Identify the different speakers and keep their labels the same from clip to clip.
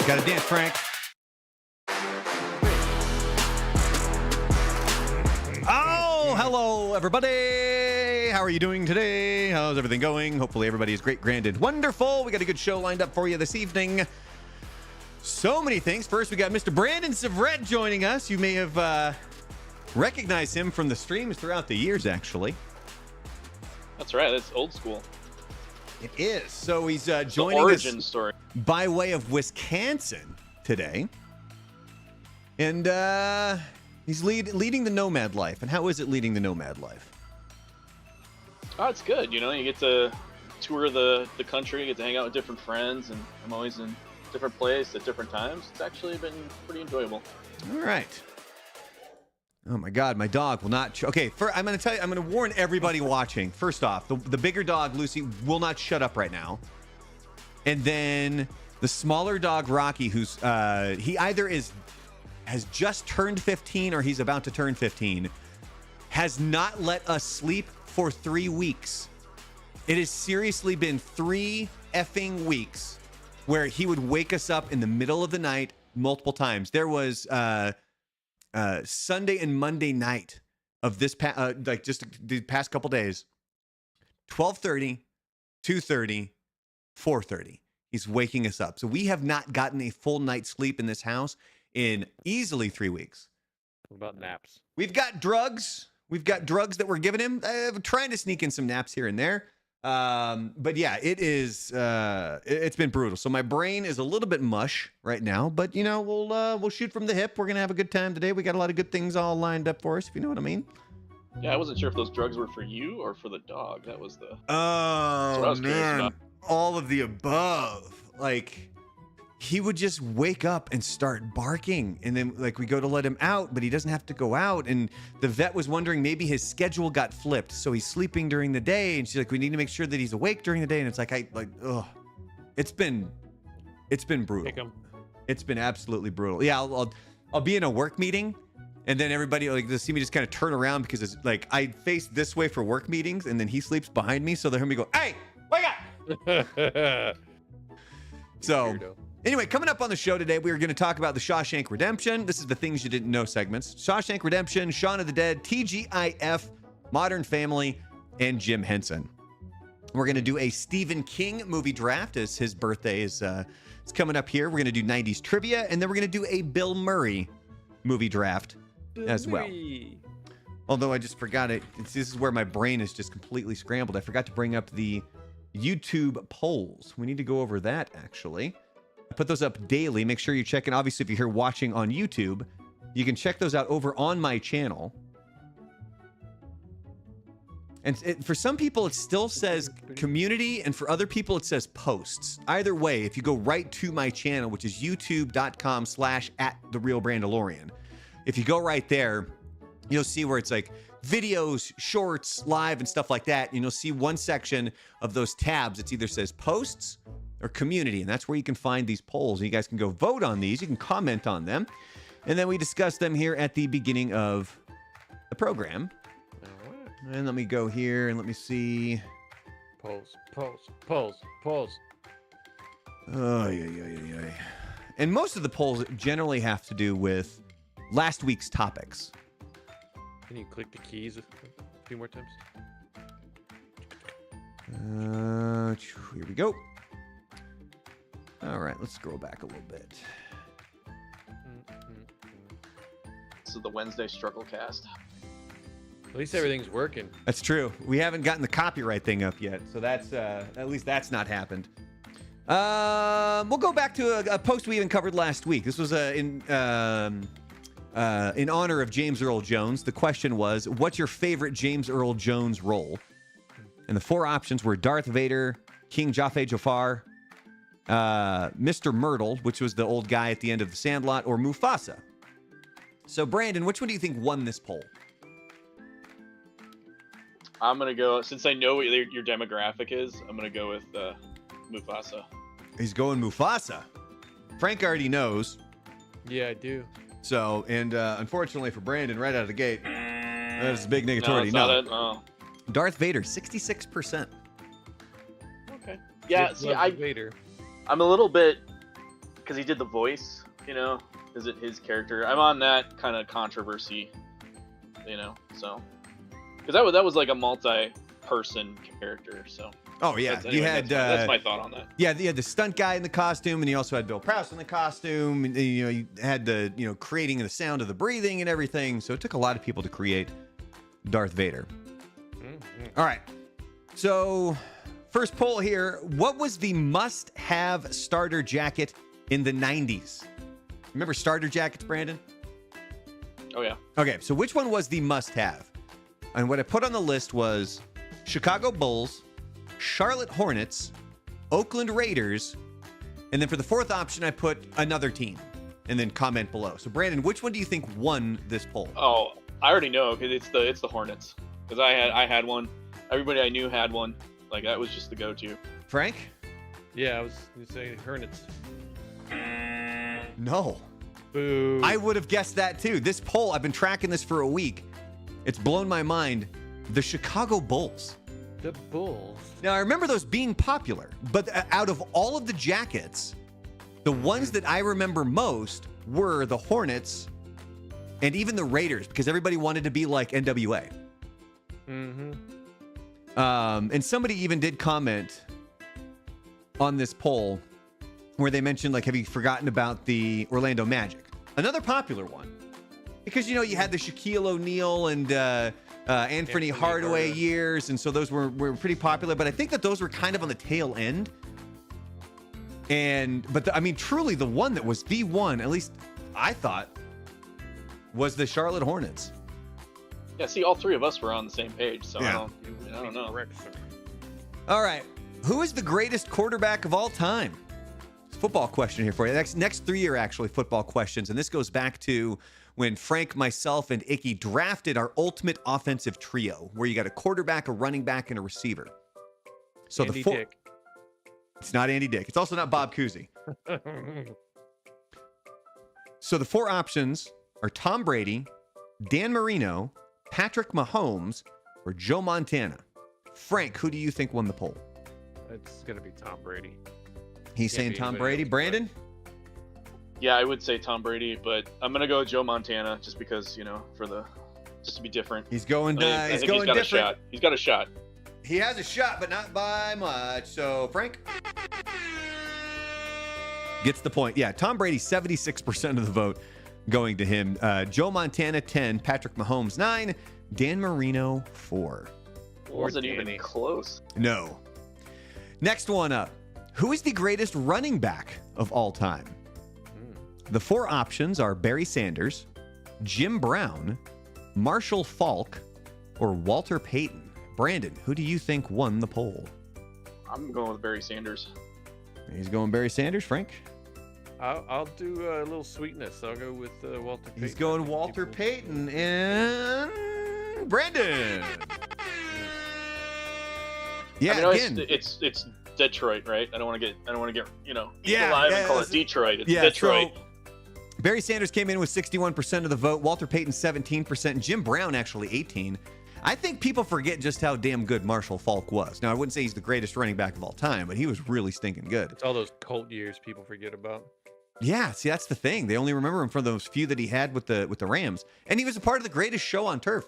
Speaker 1: Got to dance, Frank. Oh, hello, everybody. How are you doing today? How's everything going? Hopefully everybody is great, grand, and wonderful. We got a good show lined up for you this evening. So many things. First, we got Mr. Brandon Severett joining us. You may have recognized him from the streams throughout the years, actually.
Speaker 2: That's right. That's old school.
Speaker 1: It is. So he's joining
Speaker 2: the origin
Speaker 1: us
Speaker 2: story
Speaker 1: by way of Wisconsin today. And he's leading the nomad life. And how is it leading the nomad life?
Speaker 2: Oh, it's good. You know, you get to tour the country, you get to hang out with different friends, and I'm always in different places at different times. It's actually been pretty enjoyable.
Speaker 1: All right. Oh my God, my dog will not. Okay, I'm going to tell you. I'm going to warn everybody watching. First off, the bigger dog Lucy will not shut up right now, and then the smaller dog Rocky, who's he either has just turned 15 or he's about to turn 15, has not let us sleep for 3 weeks. It has seriously been 3 effing weeks where he would wake us up in the middle of the night multiple times. There was Sunday and Monday night of this like just the past couple days, 12:30, 2:30, 4:30. He's waking us up. So we have not gotten a full night's sleep in this house in easily 3 weeks.
Speaker 3: What about naps?
Speaker 1: We've got drugs. We've got drugs that we're giving him. Trying to sneak in some naps here and there. But yeah, it's been brutal. So my brain is a little bit mush right now, but you know, we'll shoot from the hip. We're going to have a good time today. We got a lot of good things all lined up for us, if you know what I mean.
Speaker 2: Yeah, I wasn't sure if those drugs were for you or for the dog. That was the...
Speaker 1: Oh, man. All of the above. Like, he would just wake up and start barking, and then like we go to let him out, but he doesn't have to go out. And the vet was wondering maybe his schedule got flipped, so he's sleeping during the day, and she's like, we need to make sure that he's awake during the day. And it's like, it's been brutal. It's been absolutely brutal. Yeah, I'll be in a work meeting, and then everybody like to see me just kind of turn around because it's like I face this way for work meetings, and then he sleeps behind me, so they'll hear me go, hey, wake up. So anyway, coming up on the show today, we are going to talk about the Shawshank Redemption. This is the things you didn't know segments. Shawshank Redemption, Shaun of the Dead, TGIF, Modern Family, and Jim Henson. We're going to do a Stephen King movie draft as his birthday is coming up here. We're going to do 90s trivia, and then we're going to do a Bill Murray movie draft as well. Although I just forgot it. This is where my brain is just completely scrambled. I forgot to bring up the YouTube polls. We need to go over that, actually. I put those up daily. Make sure you check in. Obviously, if you're here watching on YouTube, you can check those out over on my channel. And for some people, it still says community, and for other people, it says posts. Either way, if you go right to my channel, which is youtube.com/@TheRealBrandalorian, if you go right there, you'll see where it's like videos, shorts, live, and stuff like that. And you'll see one section of those tabs. It either says posts or community, and that's where you can find these polls. And you guys can go vote on these. You can comment on them, and then we discuss them here at the beginning of the program. And let me go here and let me see.
Speaker 3: Polls.
Speaker 1: Oh, yeah. And most of the polls generally have to do with last week's topics.
Speaker 3: Can you click the keys a few more times?
Speaker 1: Here we go. All right, let's scroll back a little bit.
Speaker 2: This is the Wednesday struggle cast.
Speaker 3: At least everything's working.
Speaker 1: That's true. We haven't gotten the copyright thing up yet, so that's at least that's not happened. We'll go back to a post we even covered last week. This was in honor of James Earl Jones. The question was, what's your favorite James Earl Jones role? And the 4 options were Darth Vader, King Jaffe Jafar, Mr. Myrtle, which was the old guy at the end of The Sandlot, or Mufasa. So, Brandon, which one do you think won this poll?
Speaker 2: I'm going to go, since I know what your demographic is, I'm going to go with Mufasa.
Speaker 1: He's going Mufasa. Frank already knows.
Speaker 3: Yeah, I do.
Speaker 1: So, and unfortunately for Brandon, right out of the gate, that's a big negativity.
Speaker 2: No.
Speaker 1: Darth Vader, 66%.
Speaker 2: Okay. Yeah, see,
Speaker 3: Vader.
Speaker 2: I'm a little bit because he did the voice. You know, is it his character? I'm on that kind of controversy. You know, so because that was like a multi-person character. So.
Speaker 1: Oh yeah,
Speaker 2: Anyway,
Speaker 1: you had
Speaker 2: that's my thought on that.
Speaker 1: Yeah, you had the stunt guy in the costume, and you also had Bill Prowse in the costume. And, you know, you had the creating the sound of the breathing and everything. So it took a lot of people to create Darth Vader.
Speaker 3: Mm-hmm.
Speaker 1: All right, so first poll here: what was the must-have starter jacket in the '90s? Remember starter jackets, Brandon?
Speaker 2: Oh yeah.
Speaker 1: Okay, so which one was the must-have? And what I put on the list was Chicago Bulls, Charlotte Hornets, Oakland Raiders, and then for the fourth option, I put another team, and then comment below. So, Brandon, which one do you think won this poll?
Speaker 2: Oh, I already know because it's the Hornets. Because I had one. Everybody I knew had one. Like that was just the go-to.
Speaker 1: Frank?
Speaker 3: Yeah, I was going to say Hornets.
Speaker 1: No.
Speaker 3: Boo.
Speaker 1: I would have guessed that too. This poll, I've been tracking this for a week. It's blown my mind. The Chicago Bulls.
Speaker 3: The Bulls.
Speaker 1: Now, I remember those being popular, but out of all of the jackets, the ones that I remember most were the Hornets and even the Raiders, because everybody wanted to be like NWA.
Speaker 3: Mm-hmm.
Speaker 1: And somebody even did comment on this poll where they mentioned, like, have you forgotten about the Orlando Magic? Another popular one. Because, you had the Shaquille O'Neal and Anthony Hardaway years, and so those were pretty popular. But I think that those were kind of on the tail end. But truly the one that was the one, at least I thought, was the Charlotte Hornets.
Speaker 2: Yeah, see, all three of us were on the same page, so
Speaker 1: Yeah.
Speaker 2: I don't know.
Speaker 3: Correct, sir.
Speaker 1: All right. Who is the greatest quarterback of all time? Football question here for you. Next 3 are actually football questions, and this goes back to when Frank, myself, and Icky drafted our ultimate offensive trio, where you got a quarterback, a running back, and a receiver. So
Speaker 3: Andy
Speaker 1: the four.
Speaker 3: Dick.
Speaker 1: It's not Andy Dick. It's also not Bob Cousy. So the four options are Tom Brady, Dan Marino, Patrick Mahomes, or Joe Montana. Frank, who do you think won the poll?
Speaker 3: It's going to be Tom Brady.
Speaker 1: He's
Speaker 3: Can't
Speaker 1: saying
Speaker 3: be
Speaker 1: Tom
Speaker 3: anybody
Speaker 1: Brady.
Speaker 3: else,
Speaker 1: Brandon?
Speaker 2: Yeah, I would say Tom Brady, but I'm gonna go with Joe Montana just because just to be different.
Speaker 1: He's going.
Speaker 2: I
Speaker 1: He's
Speaker 2: think
Speaker 1: going
Speaker 2: he's got
Speaker 1: different.
Speaker 2: a shot. He's got a shot.
Speaker 1: He has a shot, but not by much. So Frank gets the point. Yeah, Tom Brady, 76% of the vote going to him. Joe Montana, 10. Patrick Mahomes, 9. Dan Marino, 4.
Speaker 2: It wasn't even close.
Speaker 1: No. Next one up. Who is the greatest running back of all time? The four options are Barry Sanders, Jim Brown, Marshall Faulk, or Walter Payton. Brandon, who do you think won the poll?
Speaker 2: I'm going with Barry Sanders.
Speaker 1: He's going Barry Sanders. Frank?
Speaker 3: I'll do a little sweetness. I'll go with Walter Payton.
Speaker 1: He's going Walter Payton and Brandon. Yeah, again.
Speaker 2: It's Detroit, right? I don't want to get
Speaker 1: Yeah,
Speaker 2: alive
Speaker 1: yeah,
Speaker 2: and call it Detroit. It's
Speaker 1: yeah,
Speaker 2: Detroit.
Speaker 1: So Barry Sanders came in with 61% of the vote. Walter Payton 17%. And Jim Brown actually 18%. I think people forget just how damn good Marshall Faulk was. Now, I wouldn't say he's the greatest running back of all time, but he was really stinking good.
Speaker 3: It's all those Colt years people forget about.
Speaker 1: Yeah, see, that's the thing. They only remember him from those few that he had with the Rams. And he was a part of the greatest show on turf.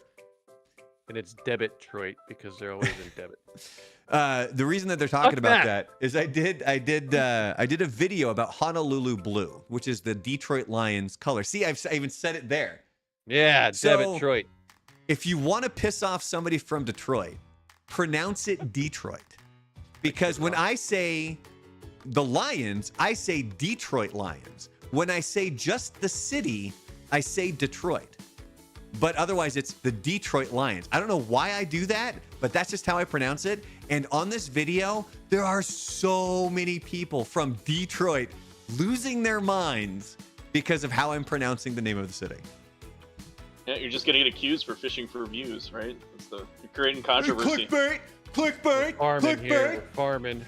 Speaker 3: And it's Detroit because they're always in debit.
Speaker 1: The reason that they're talking about that is I did a video about Honolulu Blue, which is the Detroit Lions color. See, I even said it there.
Speaker 3: Yeah,
Speaker 1: So-
Speaker 3: Detroit.
Speaker 1: If you want to piss off somebody from Detroit, pronounce it Detroit. Because when I say the Lions, I say Detroit Lions. When I say just the city, I say Detroit. But otherwise, it's the Detroit Lions. I don't know why I do that, but that's just how I pronounce it. And on this video, there are so many people from Detroit losing their minds because of how I'm pronouncing the name of the city.
Speaker 2: Yeah, you're just gonna get accused for fishing for views, right? You're creating controversy.
Speaker 1: Clickbait!
Speaker 3: Farming here. We're farming.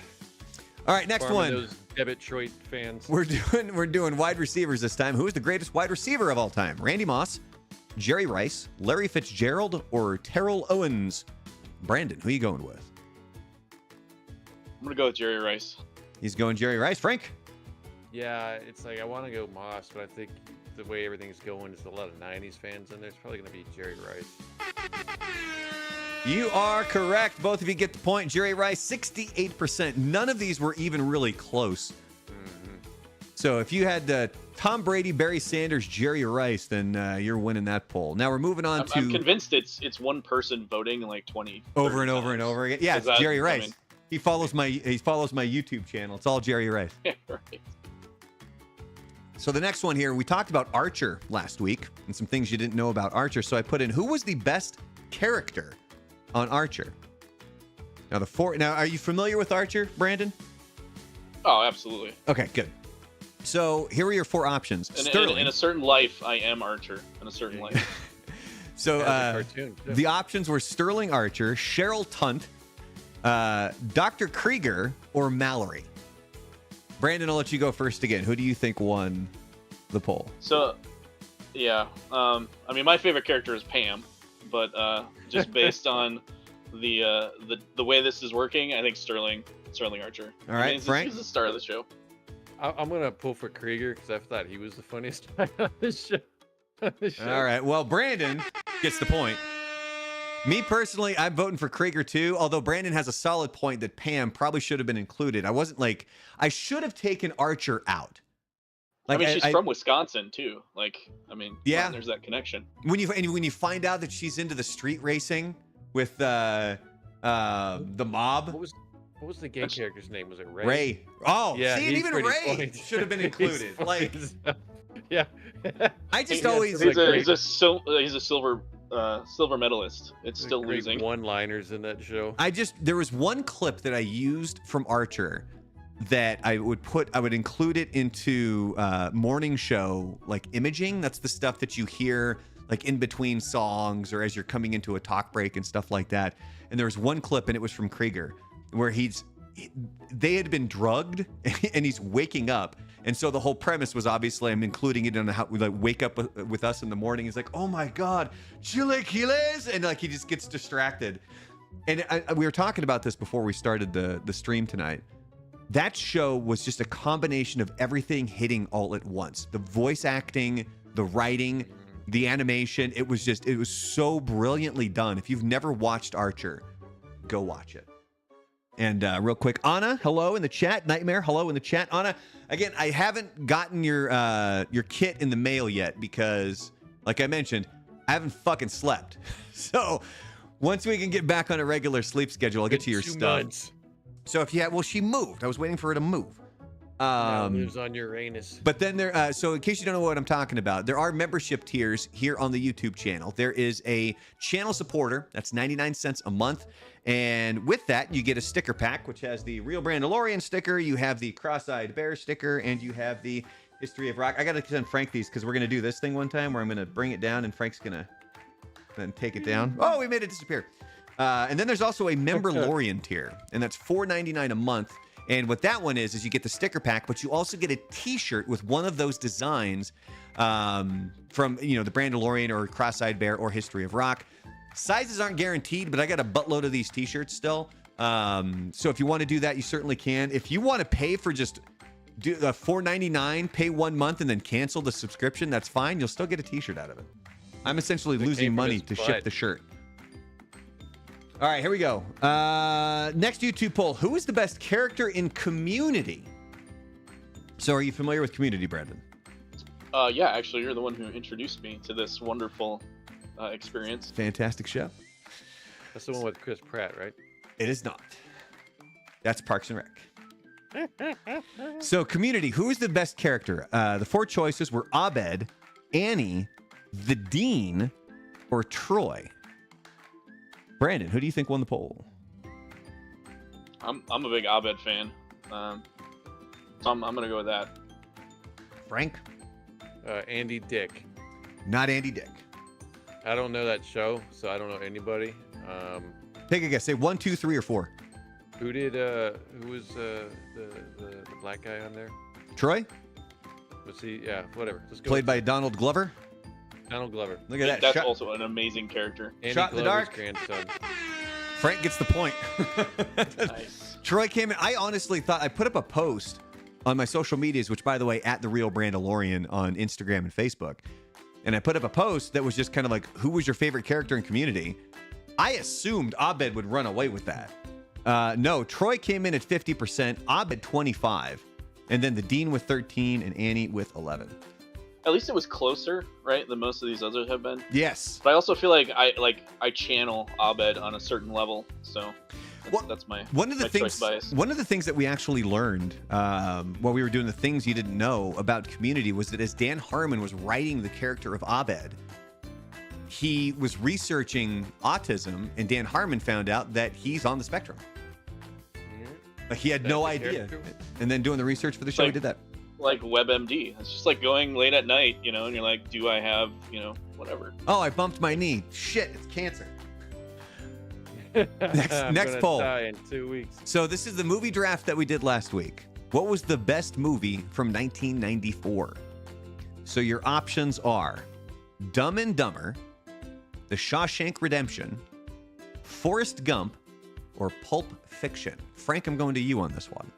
Speaker 1: All right, next
Speaker 3: Farming
Speaker 1: one.
Speaker 3: those Detroit fans.
Speaker 1: We're doing wide receivers this time. Who is the greatest wide receiver of all time? Randy Moss, Jerry Rice, Larry Fitzgerald, or Terrell Owens? Brandon, who are you going with?
Speaker 2: I'm gonna go with Jerry Rice.
Speaker 1: He's going Jerry Rice. Frank?
Speaker 3: Yeah, it's like I want to go Moss, but I think the way everything's going, there's a lot of '90s fans in there. It's probably going to be Jerry Rice.
Speaker 1: You are correct. Both of you get the point. Jerry Rice, 68%. None of these were even really close. So if you had Tom Brady, Barry Sanders, Jerry Rice, then you're winning that poll. Now we're moving on to...
Speaker 2: I'm convinced it's one person voting like 20
Speaker 1: over and over and over again. Yeah, it's Jerry Rice. He follows my YouTube channel. It's all Jerry Rice.
Speaker 2: Right.
Speaker 1: So the next one here, we talked about Archer last week and some things you didn't know about Archer. So I put in, who was the best character on Archer? Now, are you familiar with Archer, Brandon?
Speaker 2: Oh, absolutely.
Speaker 1: Okay, good. So here are your 4 options. Sterling.
Speaker 2: In a certain life, I am Archer. In a certain life.
Speaker 1: So the options were Sterling Archer, Cheryl Tunt, Dr. Krieger, or Mallory. Brandon, I'll let you go first again. Who do you think won the poll?
Speaker 2: So, yeah. I mean, my favorite character is Pam, but just based on the way this is working, I think Sterling Archer.
Speaker 1: All right, Frank?
Speaker 2: He's the star of the show.
Speaker 3: I'm going to pull for Krieger because I thought he was the funniest guy on this show.
Speaker 1: All right. Well, Brandon gets the point. Me personally, I'm voting for Krieger too, although Brandon has a solid point that Pam probably should have been included. I should have taken Archer out.
Speaker 2: Like, I mean, she's from Wisconsin too.
Speaker 1: Yeah,
Speaker 2: there's that connection.
Speaker 1: When you find out that she's into the street racing with the mob.
Speaker 3: What was the gay character's name? Was it Ray?
Speaker 1: Ray. Oh,
Speaker 3: yeah.
Speaker 1: See, and even Ray should have been included.
Speaker 3: Yeah.
Speaker 1: I just always.
Speaker 2: He's a silver medalist. It's still losing.
Speaker 3: One-liners in that show.
Speaker 1: There was one clip that I used from Archer that I would include it into morning show imaging. That's the stuff that you hear in between songs or as you're coming into a talk break and stuff like that. And there was one clip, and it was from Krieger, where they had been drugged and he's waking up. And so the whole premise was obviously I'm including it in how we wake up with us in the morning. He's like, oh my God, chilaquiles. And he just gets distracted. And we were talking about this before we started the stream tonight. That show was just a combination of everything hitting all at once. The voice acting, the writing, the animation. It was so brilliantly done. If you've never watched Archer, go watch it. And real quick, Anna, hello in the chat. Nightmare, hello in the chat. Anna, again, I haven't gotten your kit in the mail yet because, like I mentioned, I haven't fucking slept. So once we can get back on a regular sleep schedule, I'll get to your stuff.
Speaker 3: Months.
Speaker 1: So she moved. I was waiting for her to move.
Speaker 3: Lives on Uranus.
Speaker 1: But then so in case you don't know what I'm talking about, there are membership tiers here on the YouTube channel. There is a channel supporter. That's 99 cents a month. And with that, you get a sticker pack, which has the Real Brandalorian sticker. You have the Cross-Eyed Bear sticker, and you have the History of Rock. I got to send Frank these because we're going to do this thing one time where I'm going to bring it down, and Frank's going to then take it down. Oh, we made it disappear. And then there's also a Memberlorian tier, and that's $4.99 a month. And what that one is you get the sticker pack, but you also get a T-shirt with one of those designs from the Brandalorian or Cross-Eyed Bear or History of Rock. Sizes aren't guaranteed, but I got a buttload of these T-shirts still. So if you want to do that, you certainly can. If you want to pay for just $4.99, pay 1 month, and then cancel the subscription, that's fine. You'll still get a T-shirt out of it. I'm essentially losing money to ship the shirt. All right, here we go. Next YouTube poll. Who is the best character in Community? So are you familiar with Community, Brandon?
Speaker 2: Yeah, actually, you're the one who introduced me to this wonderful experience.
Speaker 1: Fantastic show.
Speaker 3: That's the one with Chris Pratt, right?
Speaker 1: It is not. That's Parks and Rec. So Community, who is the best character? The 4 choices were Abed, Annie, the Dean, or Troy. Brandon, who do you think won the poll?
Speaker 2: I'm a big Abed fan, so I'm gonna go with that.
Speaker 1: Frank?
Speaker 3: Andy Dick.
Speaker 1: Not Andy Dick.
Speaker 3: I don't know that show, so I don't know anybody.
Speaker 1: Take a guess. Say 1, 2, 3, or 4.
Speaker 3: Who was the black guy on there?
Speaker 1: Troy?
Speaker 3: Was he? Yeah, whatever. Let's go.
Speaker 1: Played by Donald Glover.
Speaker 3: Donald Glover.
Speaker 1: Look at that.
Speaker 2: That's also an amazing character.
Speaker 3: Andy
Speaker 1: Shot in the
Speaker 3: Glover's
Speaker 1: dark.
Speaker 3: grandson.
Speaker 1: Frank gets the point.
Speaker 2: Nice.
Speaker 1: Troy came in. I honestly thought I put up a post on my social medias, which, by the way, at the Real Brandalorian on Instagram and Facebook. And I put up a post that was just kind of like, who was your favorite character in Community? I assumed Abed would run away with that. No, Troy came in at 50%, Abed 25%, and then the Dean with 13% and Annie with 11%.
Speaker 2: At least it was closer, right, than most of these others have been.
Speaker 1: Yes.
Speaker 2: But I also feel like I channel Abed on a certain level, so that's my choice bias.
Speaker 1: One of the things that we actually learned while we were doing the things you didn't know about Community was that as Dan Harmon was writing the character of Abed, he was researching autism, and Dan Harmon found out that he's on the spectrum. Like, he had no idea. And then doing the research for the show, he did that.
Speaker 2: Like WebMD. It's just like going late at night, you know, and you're like, do I have, you know, whatever.
Speaker 1: Oh, I bumped my knee. Shit, it's cancer. Next poll.
Speaker 3: Die in 2 weeks.
Speaker 1: So this is the movie draft that we did last week. What was the best movie from 1994? So your options are Dumb and Dumber, The Shawshank Redemption, Forrest Gump, or Pulp Fiction. Frank, I'm going to you on this one.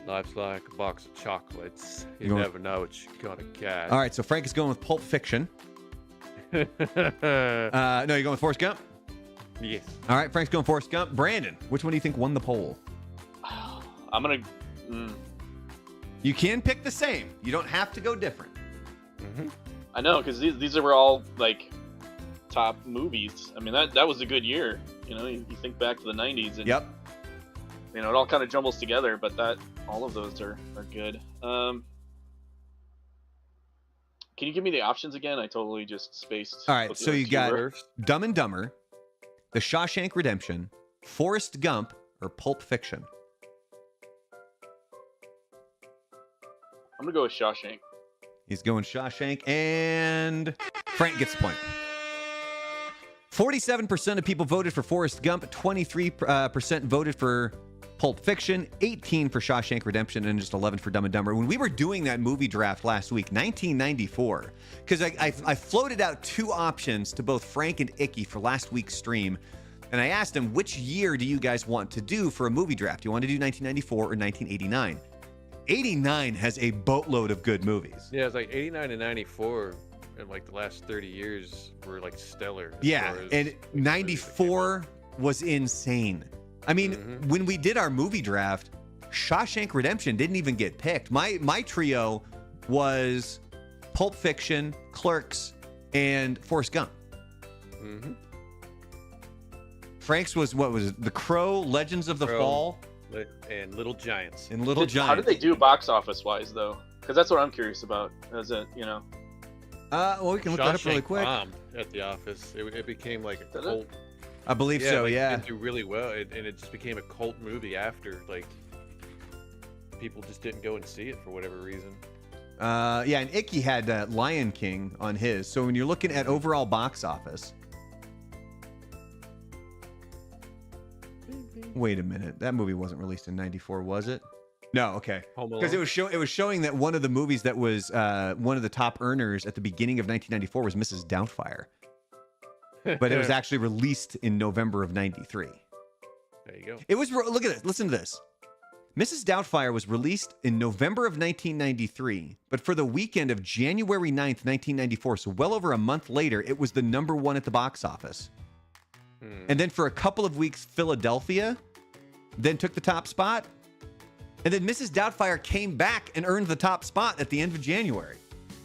Speaker 3: Life's like a box of chocolates. You never know what you're gonna get.
Speaker 1: All right, so Frank is going with Pulp Fiction. No, you're going with Forrest Gump?
Speaker 3: Yes.
Speaker 1: All right, Frank's going Forrest Gump. Brandon, which one do you think won the poll?
Speaker 2: I'm gonna.
Speaker 1: You can pick the same. You don't have to go different.
Speaker 3: Mm-hmm.
Speaker 2: I know, because these were all like top movies. I mean, that was a good year. You know, you think back to the 90s, and
Speaker 1: yep.
Speaker 2: You know, it all kind of jumbles together, but all of those are good. Can you give me the options again? I totally just spaced.
Speaker 1: All right, so you got Dumb and Dumber, The Shawshank Redemption, Forrest Gump, or Pulp Fiction.
Speaker 2: I'm gonna go with Shawshank.
Speaker 1: He's going Shawshank, and Frank gets the point. 47% of people voted for Forrest Gump, 23% voted for Pulp Fiction, 18 for Shawshank Redemption, and just 11 for Dumb and Dumber. When we were doing that movie draft last week, 1994, because I floated out two options to both Frank and Icky for last week's stream, and I asked them, which year do you guys want to do for a movie draft? Do you want to do 1994 or 1989? 89 has a boatload of good movies.
Speaker 3: Yeah, it's like 89 and 94, and like the last 30 years were like stellar.
Speaker 1: Yeah, and 94 was insane. I mean, when we did our movie draft, Shawshank Redemption didn't even get picked. My trio was Pulp Fiction, Clerks, and Forrest Gump.
Speaker 3: Mm-hmm.
Speaker 1: Frank's was, what was it? The Crow, Legends of the Fall,
Speaker 3: and Little Giants.
Speaker 1: And Little Giants.
Speaker 2: How did they do box office wise though? Because that's what I'm curious about. Is it, you know?
Speaker 1: Well, we can look that up really quick.
Speaker 3: Bombed at the office. It became like a cult.
Speaker 1: I believe so, yeah.
Speaker 3: It did do really well, and it just became a cult movie after. Like, people just didn't go and see it for whatever reason.
Speaker 1: Yeah, and Icky had Lion King on his. So when you're looking at overall box office, wait a minute, that movie wasn't released in ¡94, was it? No, okay. Because it was showing that one of the movies that was one of the top earners at the beginning of 1994 was Mrs. Doubtfire. But it was actually released in November of 93.
Speaker 3: There you go.
Speaker 1: It was, look at this, listen to this. Mrs. Doubtfire was released in November of 1993, but for the weekend of January 9th, 1994, so well over a month later, it was the #1 at the box office. And then for a couple of weeks, Philadelphia then took the top spot. And then Mrs. Doubtfire came back and earned the top spot at the end of January.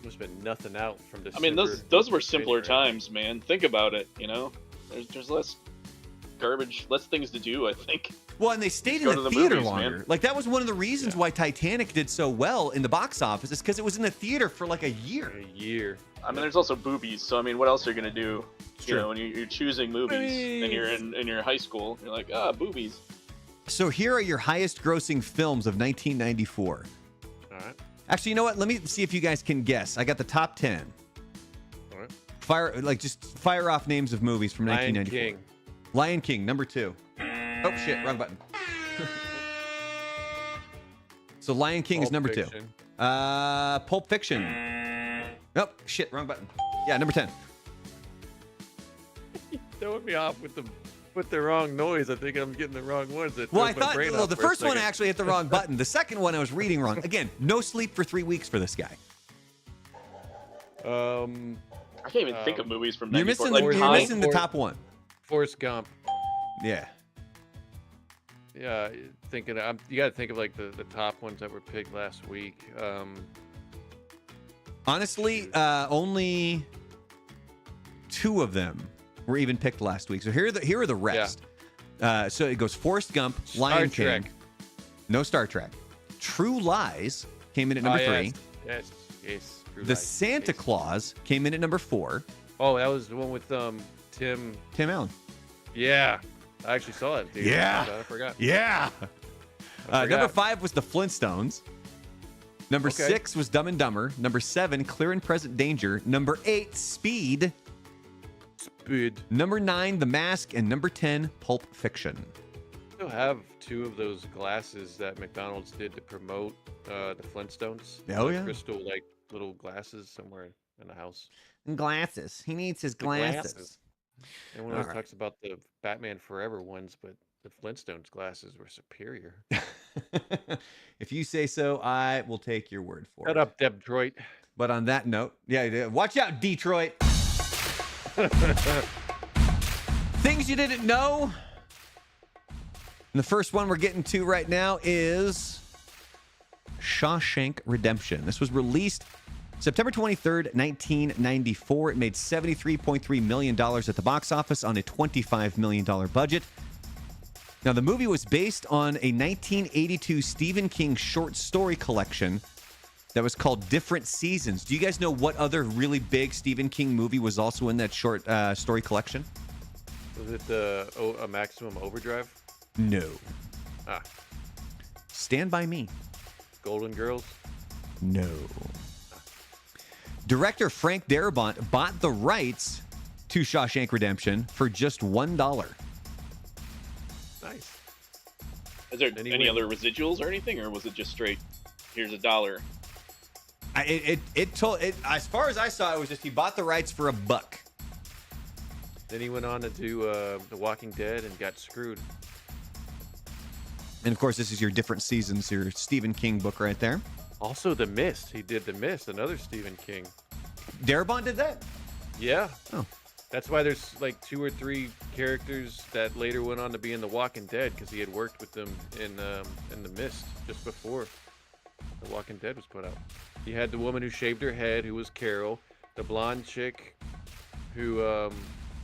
Speaker 3: There's been nothing out from December.
Speaker 2: I mean, those were simpler times, man. Think about it, you know? There's less garbage, less things to do, I think.
Speaker 1: Well, and they stayed in the theater longer. Man. Like, that was one of the reasons why Titanic did so well in the box office, is because it was in the theater for like a year.
Speaker 2: I mean, there's also boobies, so I mean, what else are you gonna do? You know, when you're choosing movies and you're in your high school, you're like, boobies.
Speaker 1: So here are your highest grossing films of 1994.
Speaker 3: All right.
Speaker 1: Actually, you know what? Let me see if you guys can guess. I got the top 10.
Speaker 3: All right.
Speaker 1: Just fire off names of movies from 1994. Lion King, #2. Oh shit, wrong button. So Lion King is number 2. Pulp Fiction. Oh shit, wrong button. Yeah, number 10.
Speaker 3: Throwing me off with put the wrong noise. I think I'm getting the wrong ones.
Speaker 1: Well, I thought the first one actually hit the wrong button. The second one I was reading wrong. Again, no sleep for 3 weeks for this guy.
Speaker 2: I can't even think of movies from
Speaker 1: You're
Speaker 2: 94.
Speaker 1: missing the top one.
Speaker 3: Forrest Gump.
Speaker 1: Yeah.
Speaker 3: Yeah, you got to think of like the top ones that were picked last week.
Speaker 1: Honestly, only 2 of them were even picked last week. So here are the rest. Yeah. So it goes Forrest Gump, Lion King. No Star Trek. True Lies came in at number 3.
Speaker 3: Yes.
Speaker 1: The Santa Claus came in at number 4.
Speaker 3: Oh, that was the one with Tim
Speaker 1: Allen.
Speaker 3: Yeah. I actually saw it, dude.
Speaker 1: Yeah.
Speaker 3: I forgot.
Speaker 1: Yeah. Number 5 was The Flintstones. Number 6 was Dumb and Dumber. Number 7, Clear and Present Danger. Number 8, Speed. Number 9, The Mask. And number 10, Pulp Fiction.
Speaker 3: I still have 2 of those glasses that McDonald's did to promote the Flintstones.
Speaker 1: Oh, yeah.
Speaker 3: Crystal, like, little glasses somewhere in the house.
Speaker 1: Glasses. He needs his glasses.
Speaker 3: Everyone always talks about the Batman Forever ones, but the Flintstones glasses were superior.
Speaker 1: If you say so, I will take your word for it.
Speaker 3: Shut up, Detroit.
Speaker 1: But on that note, watch out, Detroit. Things you didn't know. And the first one we're getting to right now is Shawshank Redemption. This was released September 23rd, 1994. It made $73.3 million at the box office on a $25 million budget. Now, the movie was based on a 1982 Stephen King short story collection that was called Different Seasons. Do you guys know what other really big Stephen King movie was also in that short story collection?
Speaker 3: Was it a Maximum Overdrive?
Speaker 1: No.
Speaker 3: Ah.
Speaker 1: Stand By Me.
Speaker 3: Golden Girls?
Speaker 1: No. Director Frank Darabont bought the rights to Shawshank Redemption for just $1.
Speaker 3: Nice.
Speaker 2: Is there any other residuals or anything, or was it just straight, here's $1?
Speaker 1: As far as I saw, it was just he bought the rights for $1.
Speaker 3: Then he went on to do The Walking Dead and got screwed.
Speaker 1: And of course, this is your Different Seasons, your Stephen King book right there.
Speaker 3: Also, The Mist. He did The Mist, another Stephen King.
Speaker 1: Darabont did that?
Speaker 3: Yeah.
Speaker 1: Oh.
Speaker 3: That's why there's like 2 or 3 characters that later went on to be in The Walking Dead, because he had worked with them in The Mist just before The Walking Dead was put out. He had the woman who shaved her head, who was Carol, the blonde chick who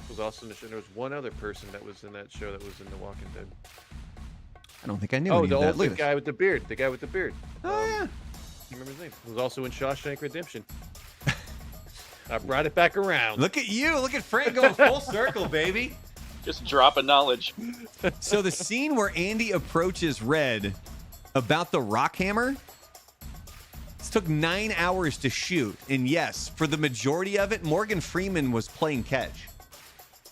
Speaker 3: was also in the show. There was one other person that was in that show that was in The Walking Dead.
Speaker 1: I don't think I knew
Speaker 3: any
Speaker 1: of that.
Speaker 3: Oh, the guy with the beard. The guy with the beard.
Speaker 1: Oh, yeah.
Speaker 3: I remember his name. He was also in Shawshank Redemption. I brought it back around.
Speaker 1: Look at you. Look at Frank going full circle, baby.
Speaker 2: Just dropping knowledge.
Speaker 1: So the scene where Andy approaches Red about the rock hammer, it took 9 hours to shoot. And yes, for the majority of it, Morgan Freeman was playing catch.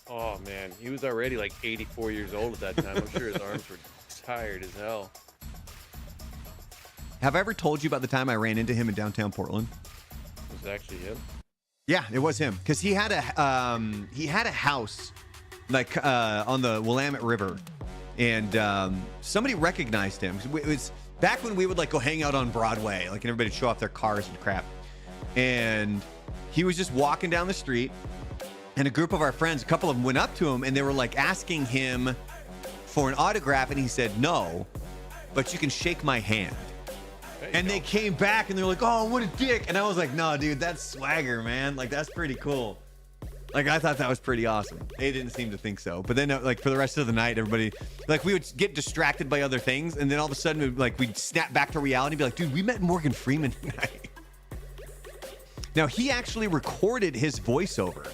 Speaker 3: Oh, man. He was already like 84 years old at that time. I'm sure his arms were tired as hell.
Speaker 1: Have I ever told you about the time I ran into him in downtown Portland?
Speaker 3: Was it actually him?
Speaker 1: Yeah, it was him. Because he had a house like on the Willamette River. And somebody recognized him. It was back when we would like go hang out on Broadway, like, and everybody would show off their cars and crap. And he was just walking down the street, and a group of our friends, a couple of them went up to him, and they were like asking him for an autograph, and he said, no, but you can shake my hand. And they came back, and they're like, oh, what a dick. And I was like, no, dude, that's swagger, man. Like, that's pretty cool. Like, I thought that was pretty awesome. They didn't seem to think so. But then, like, for the rest of the night, everybody, like, we would get distracted by other things, and then all of a sudden, we'd snap back to reality and be like, dude, we met Morgan Freeman tonight. Now, he actually recorded his voiceover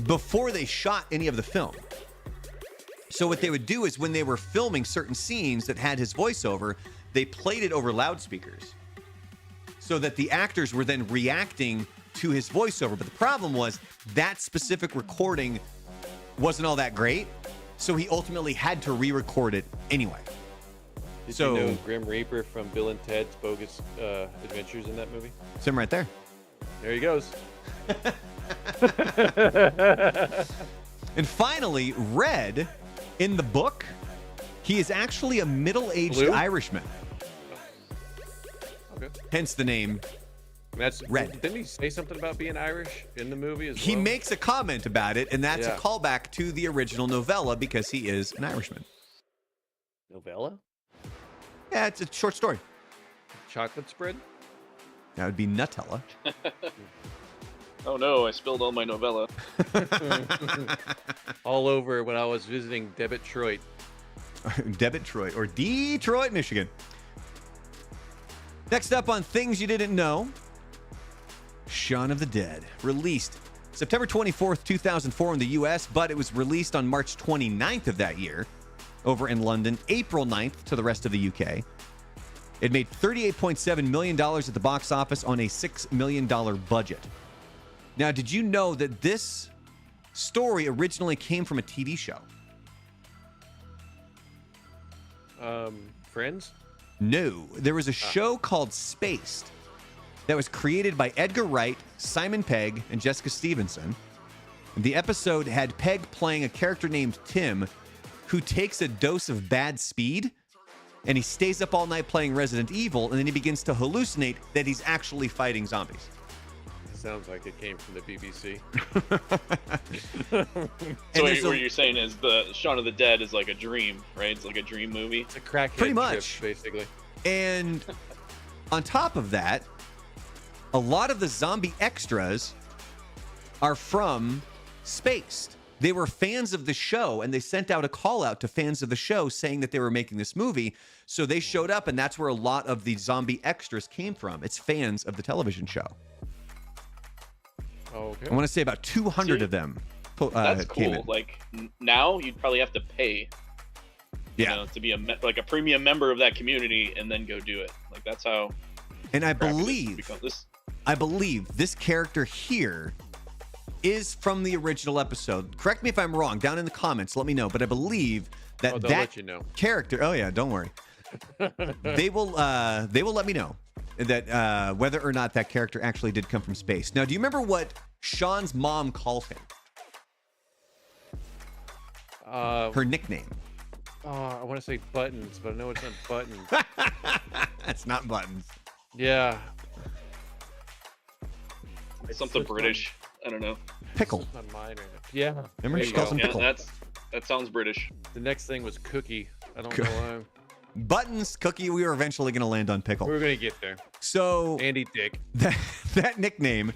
Speaker 1: before they shot any of the film. So what they would do is when they were filming certain scenes that had his voiceover, they played it over loudspeakers so that the actors were then reacting to his voiceover. But the problem was that specific recording wasn't all that great, so he ultimately had to re-record it anyway.
Speaker 3: Did you know Grim Reaper from Bill and Ted's Bogus Adventures in that movie?
Speaker 1: It's him right there.
Speaker 3: There he goes.
Speaker 1: And finally, Red In the book, he is actually a middle-aged
Speaker 3: Blue?
Speaker 1: Irishman.
Speaker 3: Okay.
Speaker 1: Hence the name.
Speaker 3: That's
Speaker 1: Red.
Speaker 3: Didn't he say something about being Irish in the movie as well?
Speaker 1: He makes a comment about it, and that's
Speaker 3: Yeah.
Speaker 1: a callback to the original novella because he is an Irishman.
Speaker 3: Novella?
Speaker 1: Yeah, it's a short story.
Speaker 3: Chocolate spread?
Speaker 1: That would be Nutella.
Speaker 2: Oh no, I spilled all my novella.
Speaker 3: All over when I was visiting Detroit.
Speaker 1: Detroit or Detroit, Michigan. Next up on Things You Didn't Know, Shaun of the Dead, released September 24th, 2004 in the US, but it was released on March 29th of that year over in London, April 9th to the rest of the UK. It made $38.7 million at the box office on a $6 million budget. Now, did you know that this story originally came from a TV show?
Speaker 3: Friends?
Speaker 1: No. There was a show called Spaced that was created by Edgar Wright, Simon Pegg, and Jessica Stevenson. The episode had Pegg playing a character named Tim who takes a dose of bad speed, and he stays up all night playing Resident Evil, and then he begins to hallucinate that he's actually fighting zombies.
Speaker 3: Sounds like it came from the BBC.
Speaker 2: So what you're saying is the Shaun of the Dead is like a dream, right? It's like a dream movie.
Speaker 3: It's a crackhead
Speaker 1: Pretty much.
Speaker 3: trip, basically.
Speaker 1: And on top of that, a lot of the zombie extras are from Spaced. They were fans of the show, and they sent out a call out to fans of the show saying that they were making this movie. So they showed up, and that's where a lot of the zombie extras came from. It's fans of the television show.
Speaker 3: Okay.
Speaker 1: I want to say about 200 of them.
Speaker 2: That's
Speaker 1: came
Speaker 2: cool.
Speaker 1: in.
Speaker 2: Like now, you'd probably have to pay, you know, to be like a premium member of that community, and then go do it. Like that's how.
Speaker 1: And I
Speaker 2: crappy
Speaker 1: believe this character here is from the original episode. Correct me if I'm wrong. Down in the comments, let me know. But I believe that
Speaker 3: they'll
Speaker 1: that
Speaker 3: let you know.
Speaker 1: character. Oh yeah, don't worry. They will let me know that whether or not that character actually did come from space. Now, do you remember what Shaun's mom calls him? Her nickname.
Speaker 3: I want to say Buttons, but I know it's not Buttons.
Speaker 1: That's not Buttons.
Speaker 3: Yeah.
Speaker 2: something British. I don't know.
Speaker 1: Pickle.
Speaker 3: On mine right now. Yeah.
Speaker 1: Remember she calls him
Speaker 2: Yeah,
Speaker 1: Pickle.
Speaker 2: that sounds British.
Speaker 3: The next thing was Cookie. I don't know why.
Speaker 1: Buttons, Cookie, we were eventually going to land on Pickle.
Speaker 3: We were gonna get there.
Speaker 1: So
Speaker 3: Andy Dick.
Speaker 1: that nickname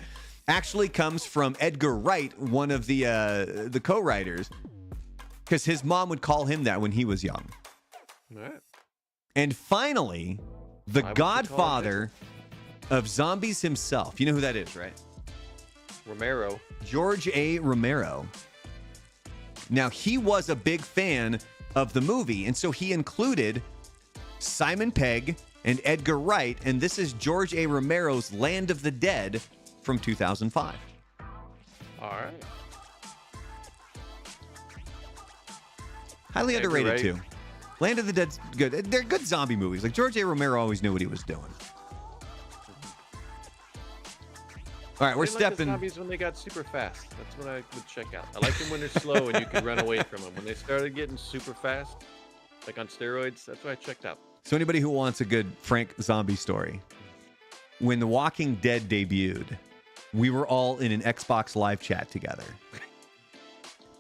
Speaker 1: actually comes from Edgar Wright, one of the co-writers, because his mom would call him that when he was young.
Speaker 3: All right.
Speaker 1: And finally, the
Speaker 3: Why would you call him
Speaker 1: godfather of zombies himself. You know who that is, right?
Speaker 3: Romero.
Speaker 1: George A. Romero. Now, he was a big fan of the movie, and so he included Simon Pegg and Edgar Wright, and this is George A. Romero's Land of the Dead from 2005.
Speaker 3: All right.
Speaker 1: Highly
Speaker 3: Edgar
Speaker 1: underrated,
Speaker 3: Wright.
Speaker 1: too. Land of the Dead's good. They're good zombie movies. Like, George A. Romero always knew what he was doing. All right, we're
Speaker 3: I didn't like the
Speaker 1: stepping.
Speaker 3: zombies when they got super fast. That's what I would check out. I like them when they're slow and you can run away from them. When they started getting super fast, like on steroids, that's what I checked out.
Speaker 1: So anybody who wants a good Frank zombie story, when The Walking Dead debuted, we were all in an Xbox Live chat together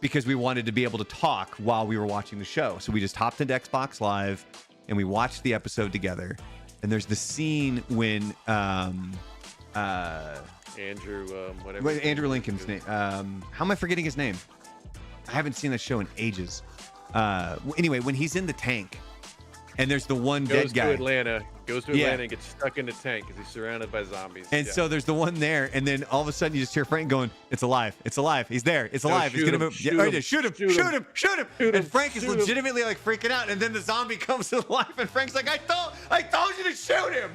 Speaker 1: because we wanted to be able to talk while we were watching the show. So we just hopped into Xbox Live and we watched the episode together. And there's the scene when
Speaker 3: Andrew, whatever.
Speaker 1: Andrew Lincoln's name. How am I forgetting his name? I haven't seen that show in ages. Anyway, when he's in the tank, and there's the one dead guy.
Speaker 3: Goes to Atlanta and gets stuck in the tank because he's surrounded by zombies.
Speaker 1: And so there's the one there, and then all of a sudden you just hear Frank going, "It's alive! It's alive! He's there! It's alive! He's gonna move! Shoot him! Shoot him! Shoot him! Shoot him!" And Frank is legitimately like freaking out, and then the zombie comes to life, and Frank's like, "I told you to shoot him!"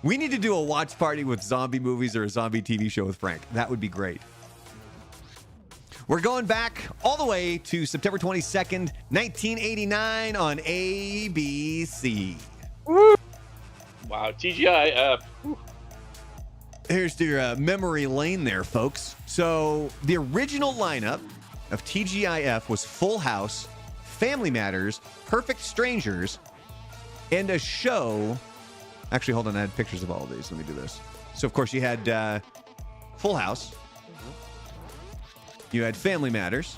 Speaker 1: We need to do a watch party with zombie movies or a zombie TV show with Frank. That would be great. We're going back all the way to September 22nd, 1989 on ABC.
Speaker 2: Wow, TGIF.
Speaker 1: Here's your memory lane there, folks. So the original lineup of TGIF was Full House, Family Matters, Perfect Strangers, and a show. Actually, hold on. I had pictures of all of these. Let me do this. So, of course, you had Full House. You had Family Matters.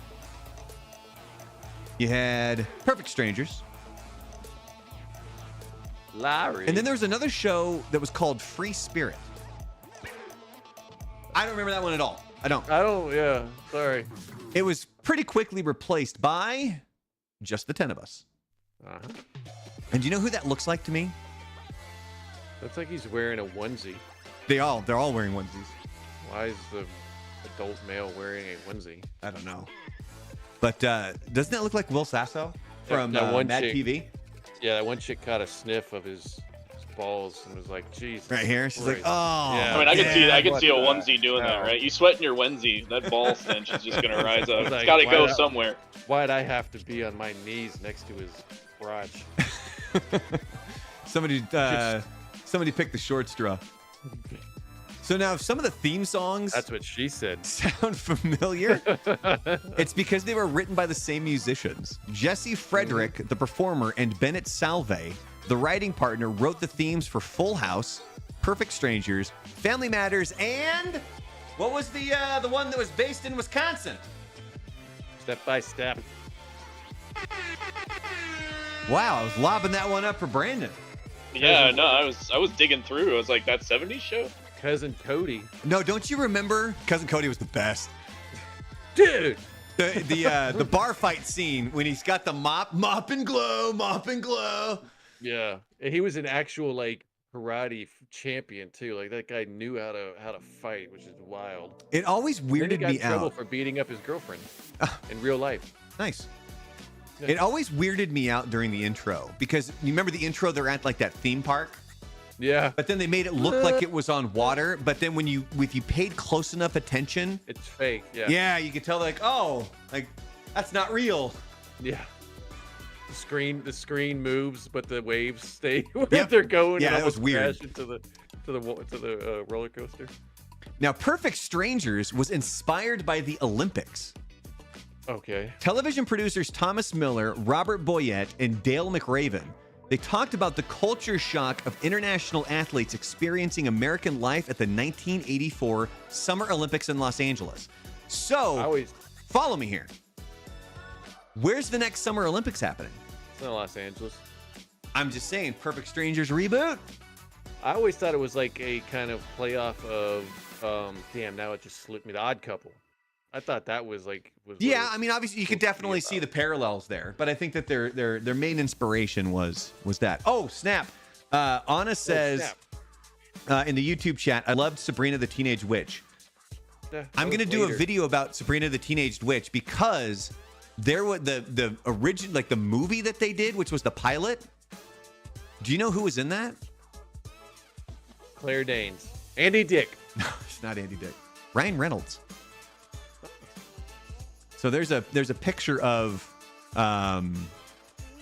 Speaker 1: You had Perfect Strangers.
Speaker 3: Larry.
Speaker 1: And then there was another show that was called Free Spirit. I don't remember that one at all. I don't.
Speaker 3: Yeah. Sorry.
Speaker 1: It was pretty quickly replaced by Just the 10 of Us.
Speaker 3: Uh-huh.
Speaker 1: And do you know who that looks like to me?
Speaker 3: Looks like he's wearing a onesie.
Speaker 1: They're all wearing onesies.
Speaker 3: Why is the adult male wearing a onesie?
Speaker 1: I don't know. But doesn't that look like Will Sasso from
Speaker 3: that one
Speaker 1: Mad
Speaker 3: chick.
Speaker 1: TV?
Speaker 3: Yeah, that one chick caught a sniff of his balls and was like, "Jeez."
Speaker 1: Right here, she's like,
Speaker 3: Christ."
Speaker 1: "Oh."
Speaker 3: Yeah.
Speaker 2: I mean, I can
Speaker 3: what
Speaker 2: see a
Speaker 3: the
Speaker 2: onesie doing that,
Speaker 3: hell?
Speaker 2: right? You sweat in your onesie, that ball stench is just gonna rise up.
Speaker 3: Like,
Speaker 2: It's gotta
Speaker 3: why
Speaker 2: go
Speaker 3: not?
Speaker 2: somewhere.
Speaker 3: Why'd I have to be on my knees next to his crotch?
Speaker 1: Somebody picked the short straw. So now, if some of the theme songs
Speaker 3: That's what she said.
Speaker 1: sound familiar, it's because they were written by the same musicians. Jesse Frederick, the performer, and Bennett Salve, the writing partner, wrote the themes for Full House, Perfect Strangers, Family Matters, and what was the one that was based in Wisconsin?
Speaker 3: Step by step.
Speaker 1: Wow, I was lobbing that one up for Brandon.
Speaker 2: Yeah, no, I was digging through. I was like, that 70s show?
Speaker 3: Cousin Cody.
Speaker 1: No, don't you remember? Cousin Cody was the best.
Speaker 3: Dude!
Speaker 1: The bar fight scene when he's got the mop and glow.
Speaker 3: Yeah. And he was an actual, like, karate champion, too. Like, that guy knew how to fight, which is wild.
Speaker 1: It always
Speaker 3: And he
Speaker 1: weirded
Speaker 3: got
Speaker 1: me
Speaker 3: in trouble
Speaker 1: out.
Speaker 3: for beating up his girlfriend in real life.
Speaker 1: Nice.
Speaker 3: Yeah.
Speaker 1: It always weirded me out during the intro because you remember the intro, they're at like that theme park,
Speaker 3: Yeah.
Speaker 1: but then they made it look like it was on water. But then if you paid close enough attention,
Speaker 3: It's fake. Yeah.
Speaker 1: yeah, you could tell like, oh, like that's not real.
Speaker 3: Yeah. The screen moves, but the waves stay where
Speaker 1: Yep.
Speaker 3: they're going.
Speaker 1: Yeah,
Speaker 3: and
Speaker 1: that was
Speaker 3: almost
Speaker 1: weird.
Speaker 3: crash into the roller coaster.
Speaker 1: Now, Perfect Strangers was inspired by the Olympics.
Speaker 3: Okay.
Speaker 1: Television producers Thomas Miller, Robert Boyette, and Dale McRaven, they talked about the culture shock of international athletes experiencing American life at the 1984 Summer Olympics in Los Angeles. So, follow me here. Where's the next Summer Olympics happening?
Speaker 3: It's not Los Angeles.
Speaker 1: I'm just saying, Perfect Strangers reboot.
Speaker 3: I always thought it was like a kind of playoff of, damn, now it just slipped me. The Odd Couple. I thought that was like.
Speaker 1: Yeah, I mean, obviously, you could definitely see the parallels there, but I think that their main inspiration was that. Oh, snap! Anna says in the YouTube chat, I loved Sabrina the Teenage Witch. I'm gonna do a video about Sabrina the Teenage Witch because there was the original, like the movie that they did, which was the pilot. Do you know who was in that?
Speaker 3: Claire Danes. Andy Dick.
Speaker 1: No, it's not Andy Dick. Ryan Reynolds. So there's a picture of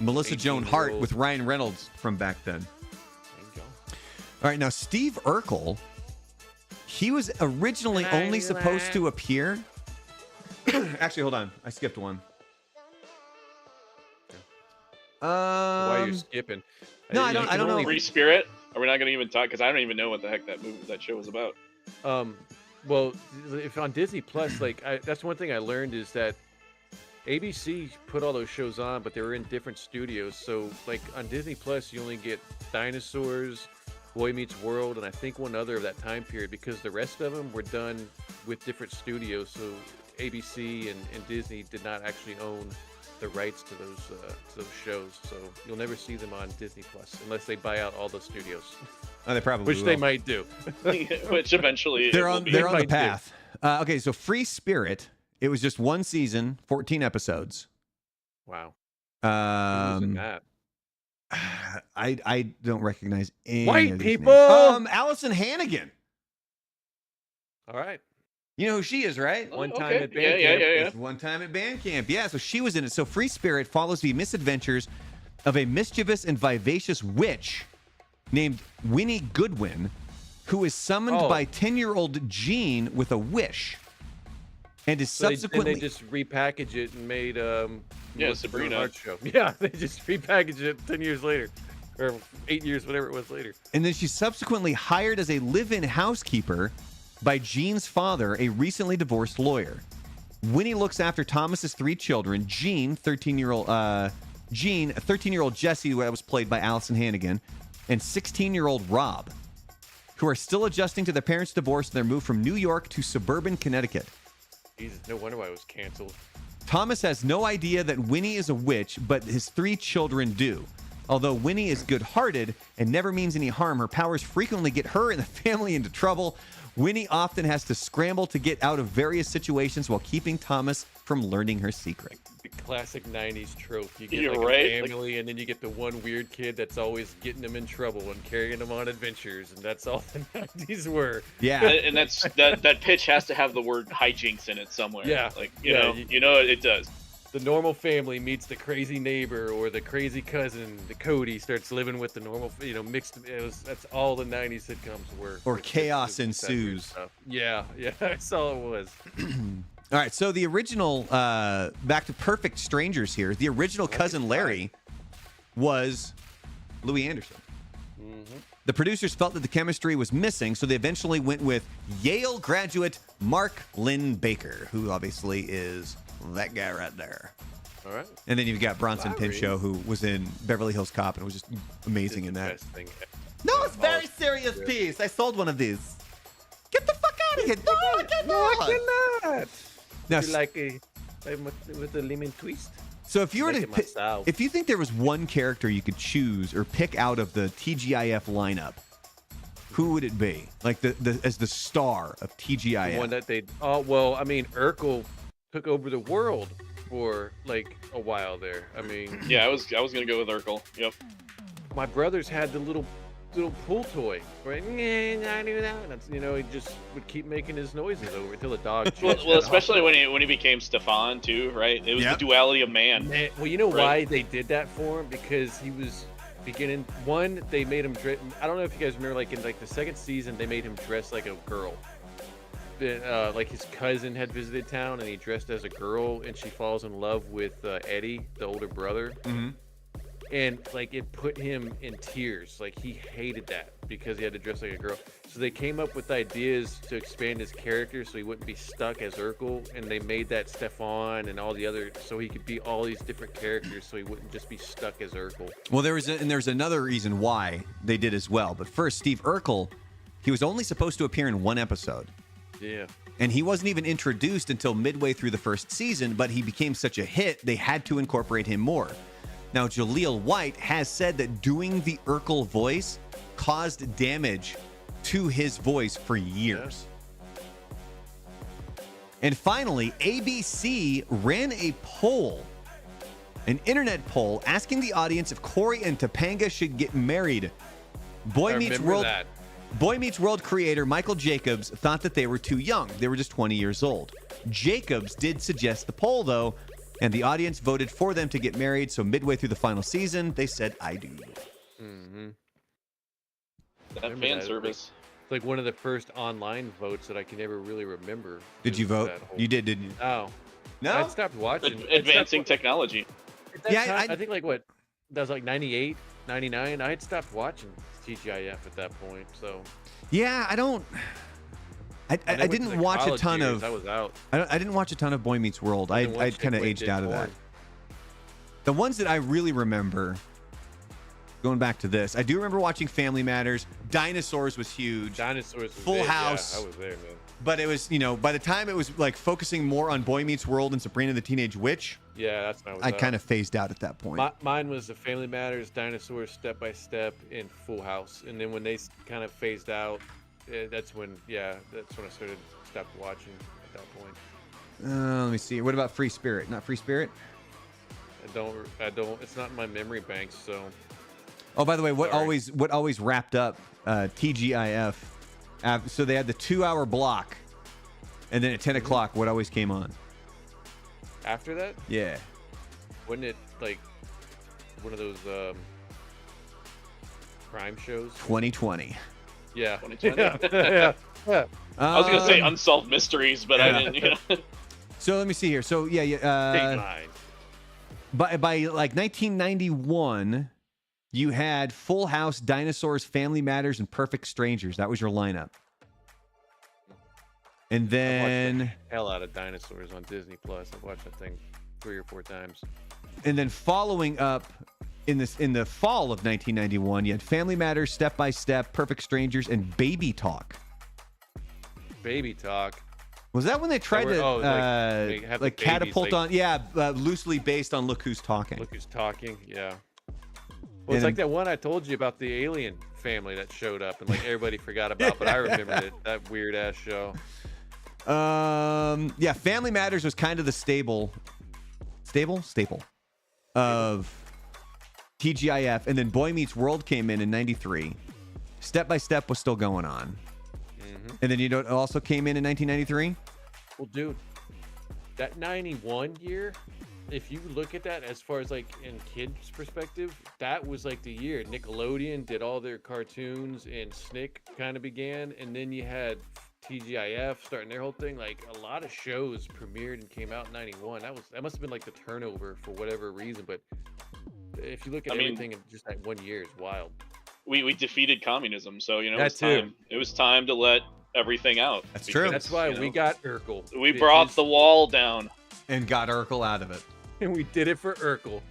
Speaker 1: Melissa Joan Hart with Ryan Reynolds from back then.
Speaker 3: There you go.
Speaker 1: All right, now Steve Urkel, he was originally only supposed to appear. Actually, hold on, I skipped one.
Speaker 3: Why are you skipping?
Speaker 1: No, I don't know.
Speaker 2: Free Spirit? Are we not gonna even talk? Because I don't even know what the heck that show was about.
Speaker 3: Well, if on Disney Plus, like that's one thing I learned is that ABC put all those shows on, but they were in different studios. So, like on Disney Plus, you only get Dinosaurs, Boy Meets World, and I think one other of that time period because the rest of them were done with different studios. So ABC and Disney did not actually own the rights to those shows. So you'll never see them on Disney Plus unless they buy out all the studios.
Speaker 1: Oh, they probably
Speaker 3: Which
Speaker 1: will.
Speaker 3: they might do.
Speaker 2: Which eventually
Speaker 1: they're on the
Speaker 3: might do.
Speaker 1: path. Okay, so Free Spirit. It was just one season, 14 episodes.
Speaker 3: Wow. Who's in that?
Speaker 1: I don't recognize any
Speaker 3: White
Speaker 1: of these
Speaker 3: people.
Speaker 1: names. Allison Hannigan.
Speaker 3: All right.
Speaker 1: You know who she is, right?
Speaker 3: One time
Speaker 2: okay.
Speaker 3: at band camp.
Speaker 2: Yeah.
Speaker 1: It's One Time at Band Camp. Yeah, so she was in it. So Free Spirit follows the misadventures of a mischievous and vivacious witch named Winnie Goodwin, who is summoned by 10-year-old Jean with a wish. and is
Speaker 3: So
Speaker 1: subsequently
Speaker 3: they just repackage it and made
Speaker 2: Sabrina.
Speaker 3: Art Show. Yeah, they just repackaged it 10 years later, or 8 years, whatever it was later.
Speaker 1: and then she's subsequently hired as a live-in housekeeper by Jean's father, a recently divorced lawyer. Winnie looks after Thomas's 3 children: Jean, 13-year-old Jean, 13-year-old Jessie, who was played by Allison Hannigan, and 16-year-old Rob, who are still adjusting to their parents' divorce and their move from New York to suburban Connecticut.
Speaker 3: Jesus, no wonder why it was canceled.
Speaker 1: Thomas has no idea that Winnie is a witch, but his 3 children do. Although Winnie is good-hearted and never means any harm, her powers frequently get her and the family into trouble. Winnie often has to scramble to get out of various situations while keeping Thomas from learning her secret.
Speaker 3: The classic 90s trope. You get
Speaker 2: You're
Speaker 3: like
Speaker 2: right,
Speaker 3: a family, and then you get the one weird kid that's always getting them in trouble and carrying them on adventures, and that's all the 90s were.
Speaker 1: Yeah.
Speaker 2: And that's that pitch has to have the word hijinks in it somewhere.
Speaker 3: Yeah.
Speaker 2: Like
Speaker 3: Yeah,
Speaker 2: you know it does.
Speaker 3: The normal family meets the crazy neighbor or the crazy cousin. The Cody starts living with the normal, mixed. That's all the 90s sitcoms were.
Speaker 1: Or chaos
Speaker 3: It was that weird
Speaker 1: ensues.
Speaker 3: stuff. Yeah, that's all it was.
Speaker 1: All right, so the original, back to Perfect Strangers here, the original cousin Larry was Louis Anderson.
Speaker 3: Mm-hmm.
Speaker 1: The producers felt that the chemistry was missing, so they eventually went with Yale graduate Mark Lynn Baker, who obviously is that guy right there.
Speaker 3: All right.
Speaker 1: And then you've got Bronson
Speaker 3: Larry.
Speaker 1: Pinchot, who was in Beverly Hills Cop and was just amazing in
Speaker 3: The
Speaker 1: that.
Speaker 3: best thing ever.
Speaker 1: No, it's very
Speaker 3: Oh,
Speaker 1: serious
Speaker 3: yeah.
Speaker 1: piece. I sold one of these. Get the fuck out of here. No, I cannot.
Speaker 3: cannot.
Speaker 1: Now,
Speaker 3: You like with the lemon twist?
Speaker 1: so if you were
Speaker 3: Make
Speaker 1: to
Speaker 3: it
Speaker 1: pick,
Speaker 3: myself.
Speaker 1: if you think there was one character you could choose or pick out of the TGIF lineup, who would it be? Like as the star of TGIF.
Speaker 3: The one that they. Oh well, I mean, Urkel took over the world for like a while there. I mean,
Speaker 2: Yeah, I was gonna go with Urkel. Yep.
Speaker 3: my brothers had the little pool toy, right? I knew that. And that's, he just would keep making his noises over until the dog.
Speaker 2: Well, especially when he became Stefan too, right? It was
Speaker 1: Yep.
Speaker 2: the duality of man.
Speaker 3: Well, you know
Speaker 2: Right.
Speaker 3: why they did that for him? Because he was beginning. One, they made him dress. I don't know if you guys remember, like in like the second season, they made him dress like a girl. Like his cousin had visited town, and he dressed as a girl, and she falls in love with Eddie, the older brother.
Speaker 1: Mhm.
Speaker 3: And like it put him in tears. Like he hated that because he had to dress like a girl. So they came up with ideas to expand his character so he wouldn't be stuck as Urkel, and they made that Stefan and all the other, so he could be all these different characters, so he wouldn't just be stuck as Urkel.
Speaker 1: Well, there's another reason why they did as well. But first, Steve Urkel, he was only supposed to appear in one episode.
Speaker 3: Yeah.
Speaker 1: And he wasn't even introduced until midway through the first season, but he became such a hit, they had to incorporate him more. Now, Jaleel White has said that doing the Urkel voice caused damage to his voice for years. And finally, ABC ran a poll, an internet poll, asking the audience if Corey and Topanga should get married. Boy
Speaker 3: I
Speaker 1: Meets
Speaker 3: remember
Speaker 1: World.
Speaker 3: that.
Speaker 1: Boy Meets World creator Michael Jacobs thought that they were too young. They were just 20 years old. Jacobs did suggest the poll, though, and the audience voted for them to get married. So midway through the final season, they said, I do.
Speaker 3: Mm-hmm.
Speaker 2: That
Speaker 3: Remember
Speaker 2: fan
Speaker 3: that,
Speaker 2: service.
Speaker 3: It's like one of the first online votes that I can ever really remember.
Speaker 1: Did you
Speaker 3: was
Speaker 1: vote?
Speaker 3: that whole-
Speaker 1: You did, didn't you?
Speaker 3: Oh.
Speaker 1: No?
Speaker 3: I stopped watching.
Speaker 2: Advancing technology.
Speaker 1: Yeah,
Speaker 3: I think like what? That was like 98, 99. I had stopped watching TGIF at that point, so.
Speaker 1: Yeah, I don't. I
Speaker 3: When I went to
Speaker 1: didn't
Speaker 3: the
Speaker 1: watch a
Speaker 3: college
Speaker 1: ton
Speaker 3: years,
Speaker 1: of.
Speaker 3: I was out.
Speaker 1: I didn't watch a ton of Boy Meets World. I
Speaker 3: Didn't watch
Speaker 1: kind of
Speaker 3: Nick
Speaker 1: aged
Speaker 3: Did
Speaker 1: out of that.
Speaker 3: porn.
Speaker 1: The ones that I really remember, going back to this, I do remember watching Family Matters. Dinosaurs was huge.
Speaker 3: Dinosaurs was
Speaker 1: Full
Speaker 3: it,
Speaker 1: House.
Speaker 3: Yeah, I was there, man.
Speaker 1: But it was, by the time it was like focusing more on Boy Meets World and Sabrina the Teenage Witch,
Speaker 3: Yeah, that's when I was
Speaker 1: I
Speaker 3: out.
Speaker 1: kind of phased out at that point.
Speaker 3: Mine was the Family Matters, Dinosaurs, Step by Step, and Full House. And then when they kind of phased out, that's when I stopped watching at that point.
Speaker 1: Let me see. What about Free Spirit? Not Free Spirit?
Speaker 3: I don't. It's not in my memory bank, so.
Speaker 1: Oh, by the way, what
Speaker 3: Sorry.
Speaker 1: always wrapped up TGIF? So they had the 2-hour block, and then at 10 o'clock, what always came on?
Speaker 3: After that,
Speaker 1: Yeah.
Speaker 3: wasn't it like one of those crime shows?
Speaker 1: 2020.
Speaker 3: Yeah.
Speaker 2: 2020.
Speaker 3: yeah.
Speaker 2: I was gonna say
Speaker 1: Um,
Speaker 2: unsolved mysteries, but
Speaker 1: yeah.
Speaker 2: I didn't.
Speaker 1: So let me see here. So yeah,
Speaker 3: Dateline.
Speaker 1: by like 1991, you had Full House, Dinosaurs, Family Matters, and Perfect Strangers. That was your lineup. And
Speaker 3: I watched
Speaker 1: then
Speaker 3: the hell out of Dinosaurs on Disney Plus. I've watched that thing 3 or 4 times.
Speaker 1: following up in the fall of 1991, you had Family Matters, Step by Step, Perfect Strangers, and Baby Talk.
Speaker 3: Baby Talk.
Speaker 1: Was that when they tried to
Speaker 3: they have the
Speaker 1: catapult
Speaker 3: babies,
Speaker 1: on? Yeah, loosely based on Look Who's Talking.
Speaker 3: Look Who's Talking. Yeah. Well, it's like that one I told you about, the alien family that showed up and like everybody forgot about, but I remembered it. That weird ass show.
Speaker 1: Yeah, Family Matters was kind of the staple of TGIF, and then Boy Meets World came in '93. Step by Step was still going on, and then you know what also came in 1993?
Speaker 3: Well, dude, that 91 year, if you look at that as far as like in kids' perspective, that was like the year Nickelodeon did all their cartoons and Snick kind of began, and then you had TGIF starting their whole thing. Like a lot of shows premiered and came out in 91. That must have been like the turnover for whatever reason. But if you look at everything in just that 1 year, it's wild.
Speaker 2: We defeated communism, so you know
Speaker 3: That too.
Speaker 2: it was time to let everything out.
Speaker 1: That's true.
Speaker 3: That's why we got Urkel.
Speaker 2: We brought the wall down
Speaker 1: And got Urkel out of it.
Speaker 3: And we did it for Urkel.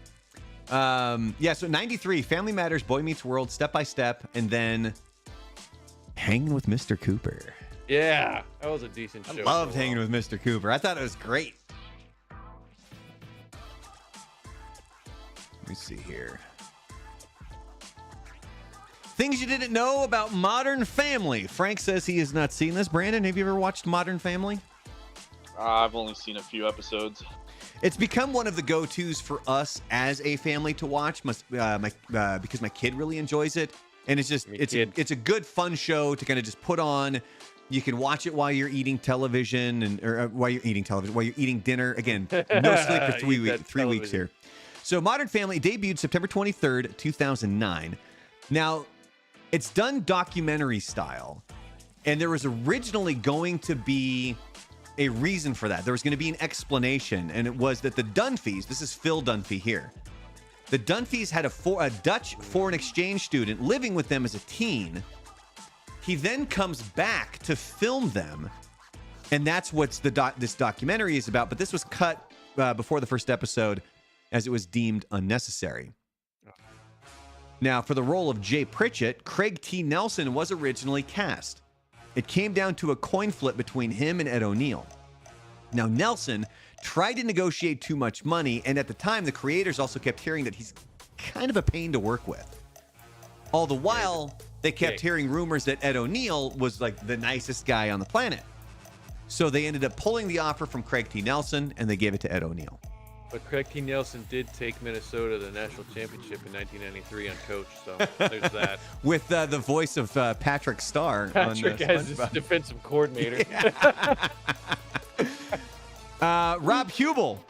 Speaker 1: Yeah, so 93, Family Matters, Boy Meets World, Step by Step, and then Hanging with Mr. Cooper.
Speaker 3: Yeah, that was a decent show.
Speaker 1: I loved Hanging with Mr. Cooper. I thought it was great. Let me see here. Things you didn't know about Modern Family. Frank says he has not seen this. Brandon, have you ever watched Modern Family?
Speaker 2: I've only seen a few episodes.
Speaker 1: It's become one of the go-tos for us as a family to watch, because my kid really enjoys it, and it's a good fun show to kind of just put on. You can watch it while you're eating television, while you're eating dinner. Again, no sleep for 3 weeks here. So Modern Family debuted September 23rd, 2009. Now, it's done documentary style, and there was originally going to be a reason for that. There was going to be an explanation, and it was that the Dunphys, this is Phil Dunphy here, the Dunphys had a Dutch foreign exchange student living with them as a teen. He then comes back to film them, and that's what this documentary is about, but this was cut before the first episode as it was deemed unnecessary. Now, for the role of Jay Pritchett, Craig T. Nelson was originally cast. It came down to a coin flip between him and Ed O'Neill. Now, Nelson tried to negotiate too much money, and at the time, the creators also kept hearing that he's kind of a pain to work with. All the while, they kept hearing rumors that Ed O'Neill was like the nicest guy on the planet. So they ended up pulling the offer from Craig T. Nelson, and they gave it to Ed O'Neill.
Speaker 3: But Craig T. Nelson did take Minnesota to the national championship in 1993 on coach, so there's that.
Speaker 1: With the voice of Patrick Starr.
Speaker 3: Patrick as his defensive coordinator.
Speaker 1: Rob Hubel.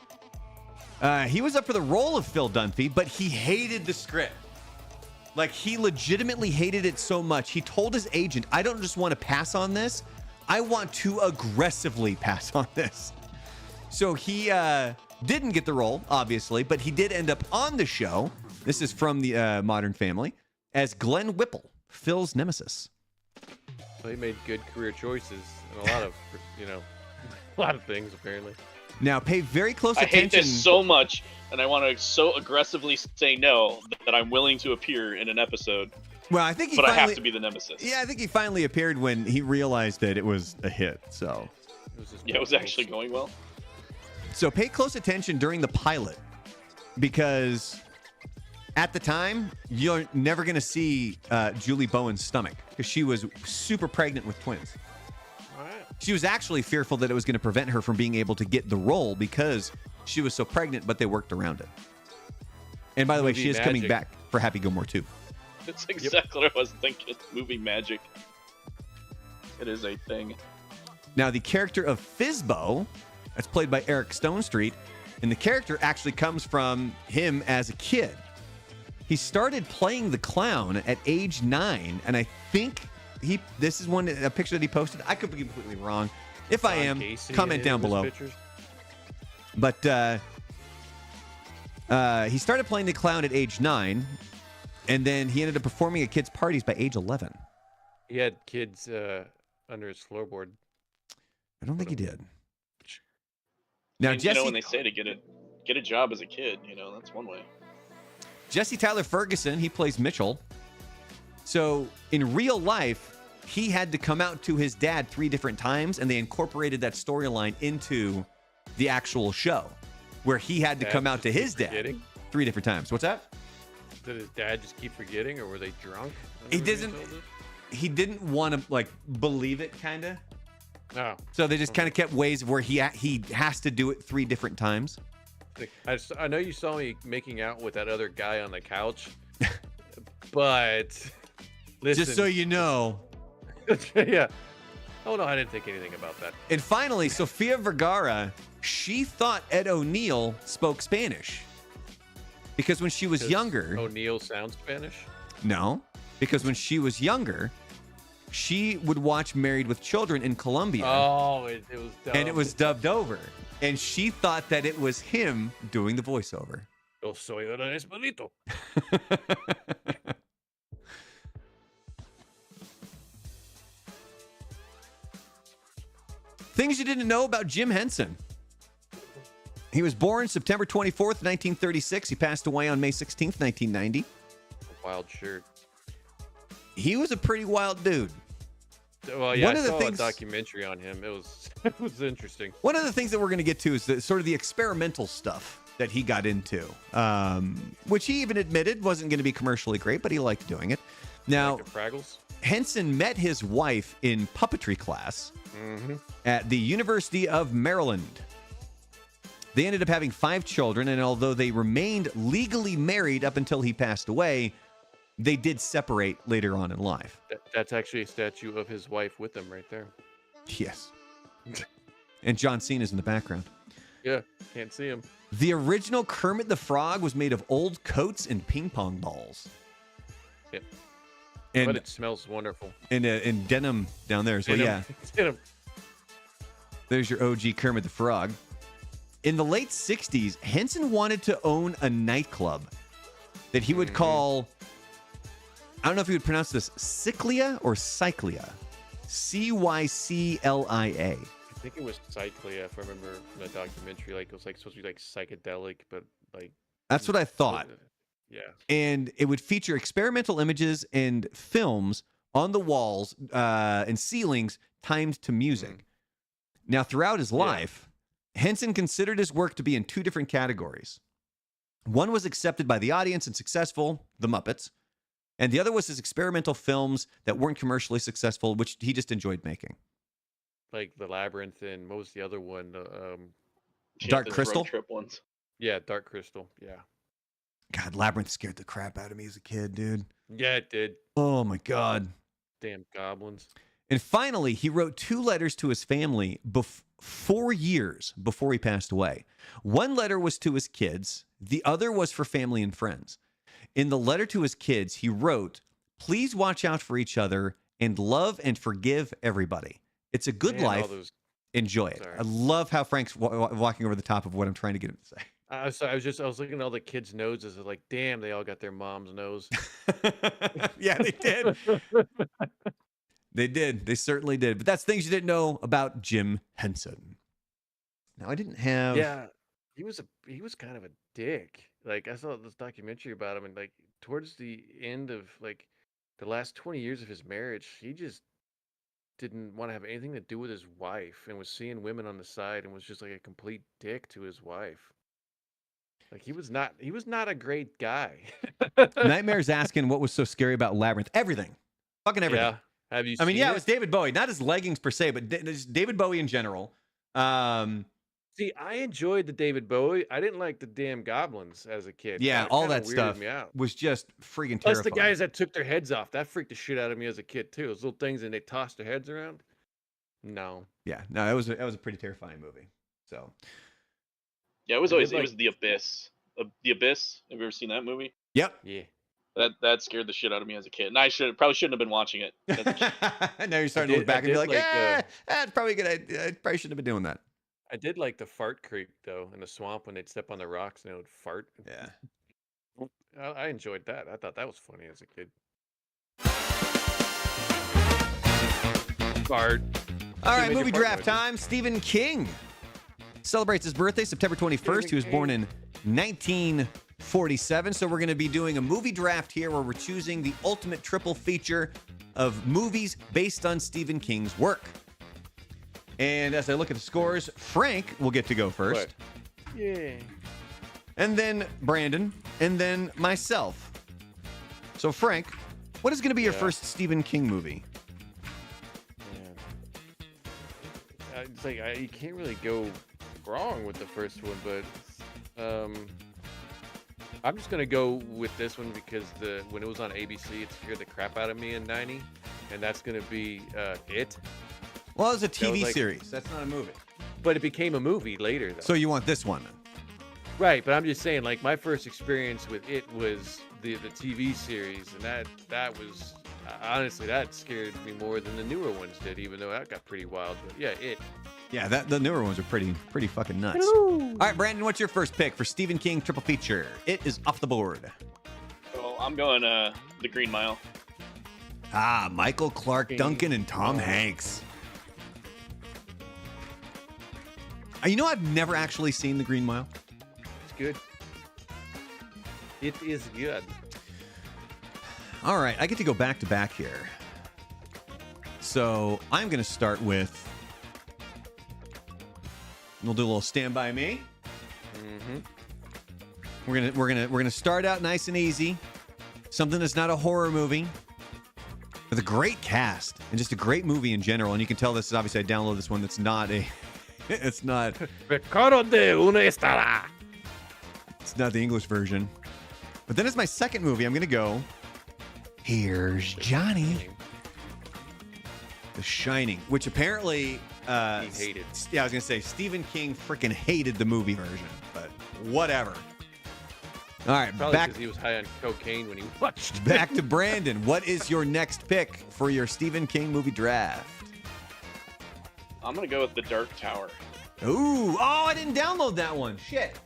Speaker 1: He was up for the role of Phil Dunphy, but he hated the script. Like, he legitimately hated it so much. He told his agent, I don't just want to pass on this. I want to aggressively pass on this. So he didn't get the role, obviously, but he did end up on the show. This is from the Modern Family as Glenn Whipple, Phil's nemesis.
Speaker 3: Well, he made good career choices and a lot of things, apparently.
Speaker 1: Now, pay very close attention.
Speaker 2: I hate this so much, and I want to so aggressively say no that I'm willing to appear in an episode.
Speaker 1: Well, I think
Speaker 2: I have to be the nemesis.
Speaker 1: Yeah, I think he finally appeared when he realized that it was a hit. So
Speaker 2: it was actually going well.
Speaker 1: So pay close attention during the pilot, because at the time, you're never going to see Julie Bowen's stomach because she was super pregnant with twins.
Speaker 3: All right.
Speaker 1: She was actually fearful that it was going to prevent her from being able to get the role because she was so pregnant, but they worked around it. And by the way, she is coming back for Happy Gilmore 2.
Speaker 2: That's exactly what I was thinking. Movie magic. It is a thing.
Speaker 1: Now, the character of Fizbo, that's played by Eric Stonestreet, and the character actually comes from him as a kid. He started playing the clown at age 9, and I think this is a picture that he posted. I could be completely wrong. If I am, comment down below. But he started playing the clown at age 9, and then he ended up performing at kids' parties by age 11.
Speaker 3: He had kids under his floorboard.
Speaker 1: I don't think he did. Now,
Speaker 2: And,
Speaker 1: Jesse,
Speaker 2: when they say to get a job as a kid, that's one way.
Speaker 1: Jesse Tyler Ferguson, he plays Mitchell. So in real life, he had to come out to his dad 3 different times, and they incorporated that storyline into the actual show, where he had to come out to his dad 3 different times. What's that?
Speaker 3: Did his dad just keep forgetting, or were they drunk?
Speaker 1: He didn't want to believe it, kind of.
Speaker 3: Oh.
Speaker 1: So they just kind of kept ways where he has to do it 3 different times.
Speaker 3: I know you saw me making out with that other guy on the couch, but listen.
Speaker 1: Just so you know.
Speaker 3: Yeah. Oh, no, I didn't think anything about that.
Speaker 1: And finally, Sofia Vergara, she thought Ed O'Neill spoke Spanish. Because when she was younger...
Speaker 3: O'Neill sounds Spanish?
Speaker 1: No. Because when she was younger, she would watch Married with Children in Colombia.
Speaker 3: Oh, it was dubbed.
Speaker 1: And it was dubbed over. And she thought that it was him doing the voiceover.
Speaker 3: Yo soy el Espadito.
Speaker 1: Things you didn't know about Jim Henson. He was born September 24th, 1936. He passed away on May 16th, 1990.
Speaker 3: Wild shirt.
Speaker 1: He was a pretty wild dude.
Speaker 3: Well, yeah, I saw a documentary on him. It was interesting.
Speaker 1: One of the things that we're going to get to is sort of the experimental stuff that he got into, which he even admitted wasn't going to be commercially great, but he liked doing it. Now,
Speaker 3: like the Fraggles?
Speaker 1: Henson met his wife in puppetry class at the University of Maryland. They ended up having 5 children, and although they remained legally married up until he passed away, they did separate later on in life.
Speaker 3: That's actually a statue of his wife with him right there.
Speaker 1: Yes. And John Cena's in the background.
Speaker 3: Yeah, can't see him.
Speaker 1: The original Kermit the Frog was made of old coats and ping pong balls.
Speaker 3: Yeah.
Speaker 1: And,
Speaker 3: but it smells wonderful.
Speaker 1: And denim down there as well, yeah.
Speaker 3: Denim.
Speaker 1: There's your OG Kermit the Frog. In the late 60s, Henson wanted to own a nightclub that he would call, I don't know if he would pronounce this, Cyclia or Cyclia. Cyclia.
Speaker 3: I think it was Cyclia, if I remember from the documentary. Like, it was supposed to be psychedelic, but like...
Speaker 1: That's what I thought.
Speaker 3: Yeah.
Speaker 1: And it would feature experimental images and films on the walls and ceilings timed to music. Now, throughout his life, Henson considered his work to be in 2 different categories. One was accepted by the audience and successful, The Muppets, and the other was his experimental films that weren't commercially successful, which he just enjoyed making.
Speaker 3: Like The Labyrinth, and what was the other one?
Speaker 1: Dark Crystal?
Speaker 2: Road trip ones.
Speaker 3: Yeah, Dark Crystal, yeah.
Speaker 1: God, Labyrinth scared the crap out of me as a kid, dude.
Speaker 3: Yeah, it did.
Speaker 1: Oh, my God.
Speaker 3: Damn goblins.
Speaker 1: And finally, he wrote 2 letters to his family 4 years before he passed away. One letter was to his kids. The other was for family and friends. In the letter to his kids, he wrote, "Please watch out for each other and love and forgive everybody. It's a good life. Enjoy it."
Speaker 3: Sorry.
Speaker 1: I love how Frank's walking over the top of what I'm trying to get him to say.
Speaker 3: I was looking at all the kids' noses. Like, damn, they all got their mom's nose.
Speaker 1: Yeah, they did. They did. They certainly did. But that's things you didn't know about Jim Henson. Now, I didn't have...
Speaker 3: Yeah, he was kind of a dick. Like, I saw this documentary about him, and like towards the end of like the last 20 years of his marriage, he just didn't want to have anything to do with his wife, and was seeing women on the side, and was just like a complete dick to his wife. Like, he was not a great guy.
Speaker 1: Nightmare's asking what was so scary about Labyrinth. Everything. Fucking everything.
Speaker 3: Yeah. Have you
Speaker 1: I mean,
Speaker 3: seen
Speaker 1: it was David Bowie. Not his leggings per se, but David Bowie in general.
Speaker 3: See, I enjoyed the David Bowie. I didn't like the damn goblins as a kid.
Speaker 1: Yeah, all that stuff was just freaking terrifying.
Speaker 3: Plus the guys that took their heads off. That freaked the shit out of me as a kid, too. Those little things, and they tossed their heads around. No.
Speaker 1: Yeah, no, it was a pretty terrifying movie. So.
Speaker 2: Yeah, it was always, it was The Abyss. The Abyss. Have you ever seen that movie?
Speaker 1: Yep.
Speaker 3: Yeah.
Speaker 2: That scared the shit out of me as a kid, and I probably shouldn't have been watching it.
Speaker 1: Now you're starting to look back and be like, that's probably a good idea. I probably shouldn't have been doing that.
Speaker 3: I did like the fart creep though in the swamp when they'd step on the rocks and it would fart.
Speaker 1: Yeah.
Speaker 3: I enjoyed that. I thought that was funny as a kid. Fart.
Speaker 1: All right,
Speaker 3: Make your
Speaker 1: movie
Speaker 3: fart
Speaker 1: draft
Speaker 3: noises.
Speaker 1: time. Stephen King celebrates his birthday September 21st. He was born in 1947. So we're going to be doing a movie draft here where we're choosing the ultimate triple feature of movies based on Stephen King's work. And as I look at the scores, Frank will get to go first.
Speaker 3: What? Yeah.
Speaker 1: And then Brandon, and then myself. So Frank, what is going to be your first Stephen King movie?
Speaker 3: It's like you can't really go wrong with the first one, but I'm just gonna go with this one because when it was on ABC, it scared the crap out of me in '90, and that's gonna be it.
Speaker 1: Well, it's a TV
Speaker 3: like-
Speaker 1: series. That's not a movie.
Speaker 3: But it became a movie later, though.
Speaker 1: So you want this one?
Speaker 3: Right, but I'm just saying, like my first experience with it was the TV series, and that was honestly that scared me more than the newer ones did, even though that got pretty wild. But yeah, it.
Speaker 1: Yeah, the newer ones are pretty fucking nuts. All right, Brandon, what's your first pick for Stephen King triple feature? It is off the board.
Speaker 2: So I'm going The Green Mile.
Speaker 1: Ah, Michael Clark Duncan and Tom Hanks. You know, I've never actually seen The Green Mile.
Speaker 3: It's good. It is good.
Speaker 1: All right, I get to go back to back here. So I'm going to start with. We'll do a little Stand By Me.
Speaker 3: Mm-hmm.
Speaker 1: We're gonna start out nice and easy. Something that's not a horror movie, with a great cast and just a great movie in general. And you can tell this is obviously I downloaded this one. That's not a. It's not.
Speaker 3: Pecado de una estará.
Speaker 1: It's not the English version. But then as my second movie, I'm gonna go. Here's Johnny. The Shining, which apparently
Speaker 3: He hated.
Speaker 1: Yeah, I was gonna say Stephen King freaking hated the movie version, but whatever. All right,
Speaker 3: Probably
Speaker 1: back
Speaker 3: because he was high on cocaine when he watched.
Speaker 1: back to Brandon. What is your next pick for your Stephen King movie draft?
Speaker 2: I'm gonna go with The Dark Tower.
Speaker 1: Ooh, I didn't download that one. Shit.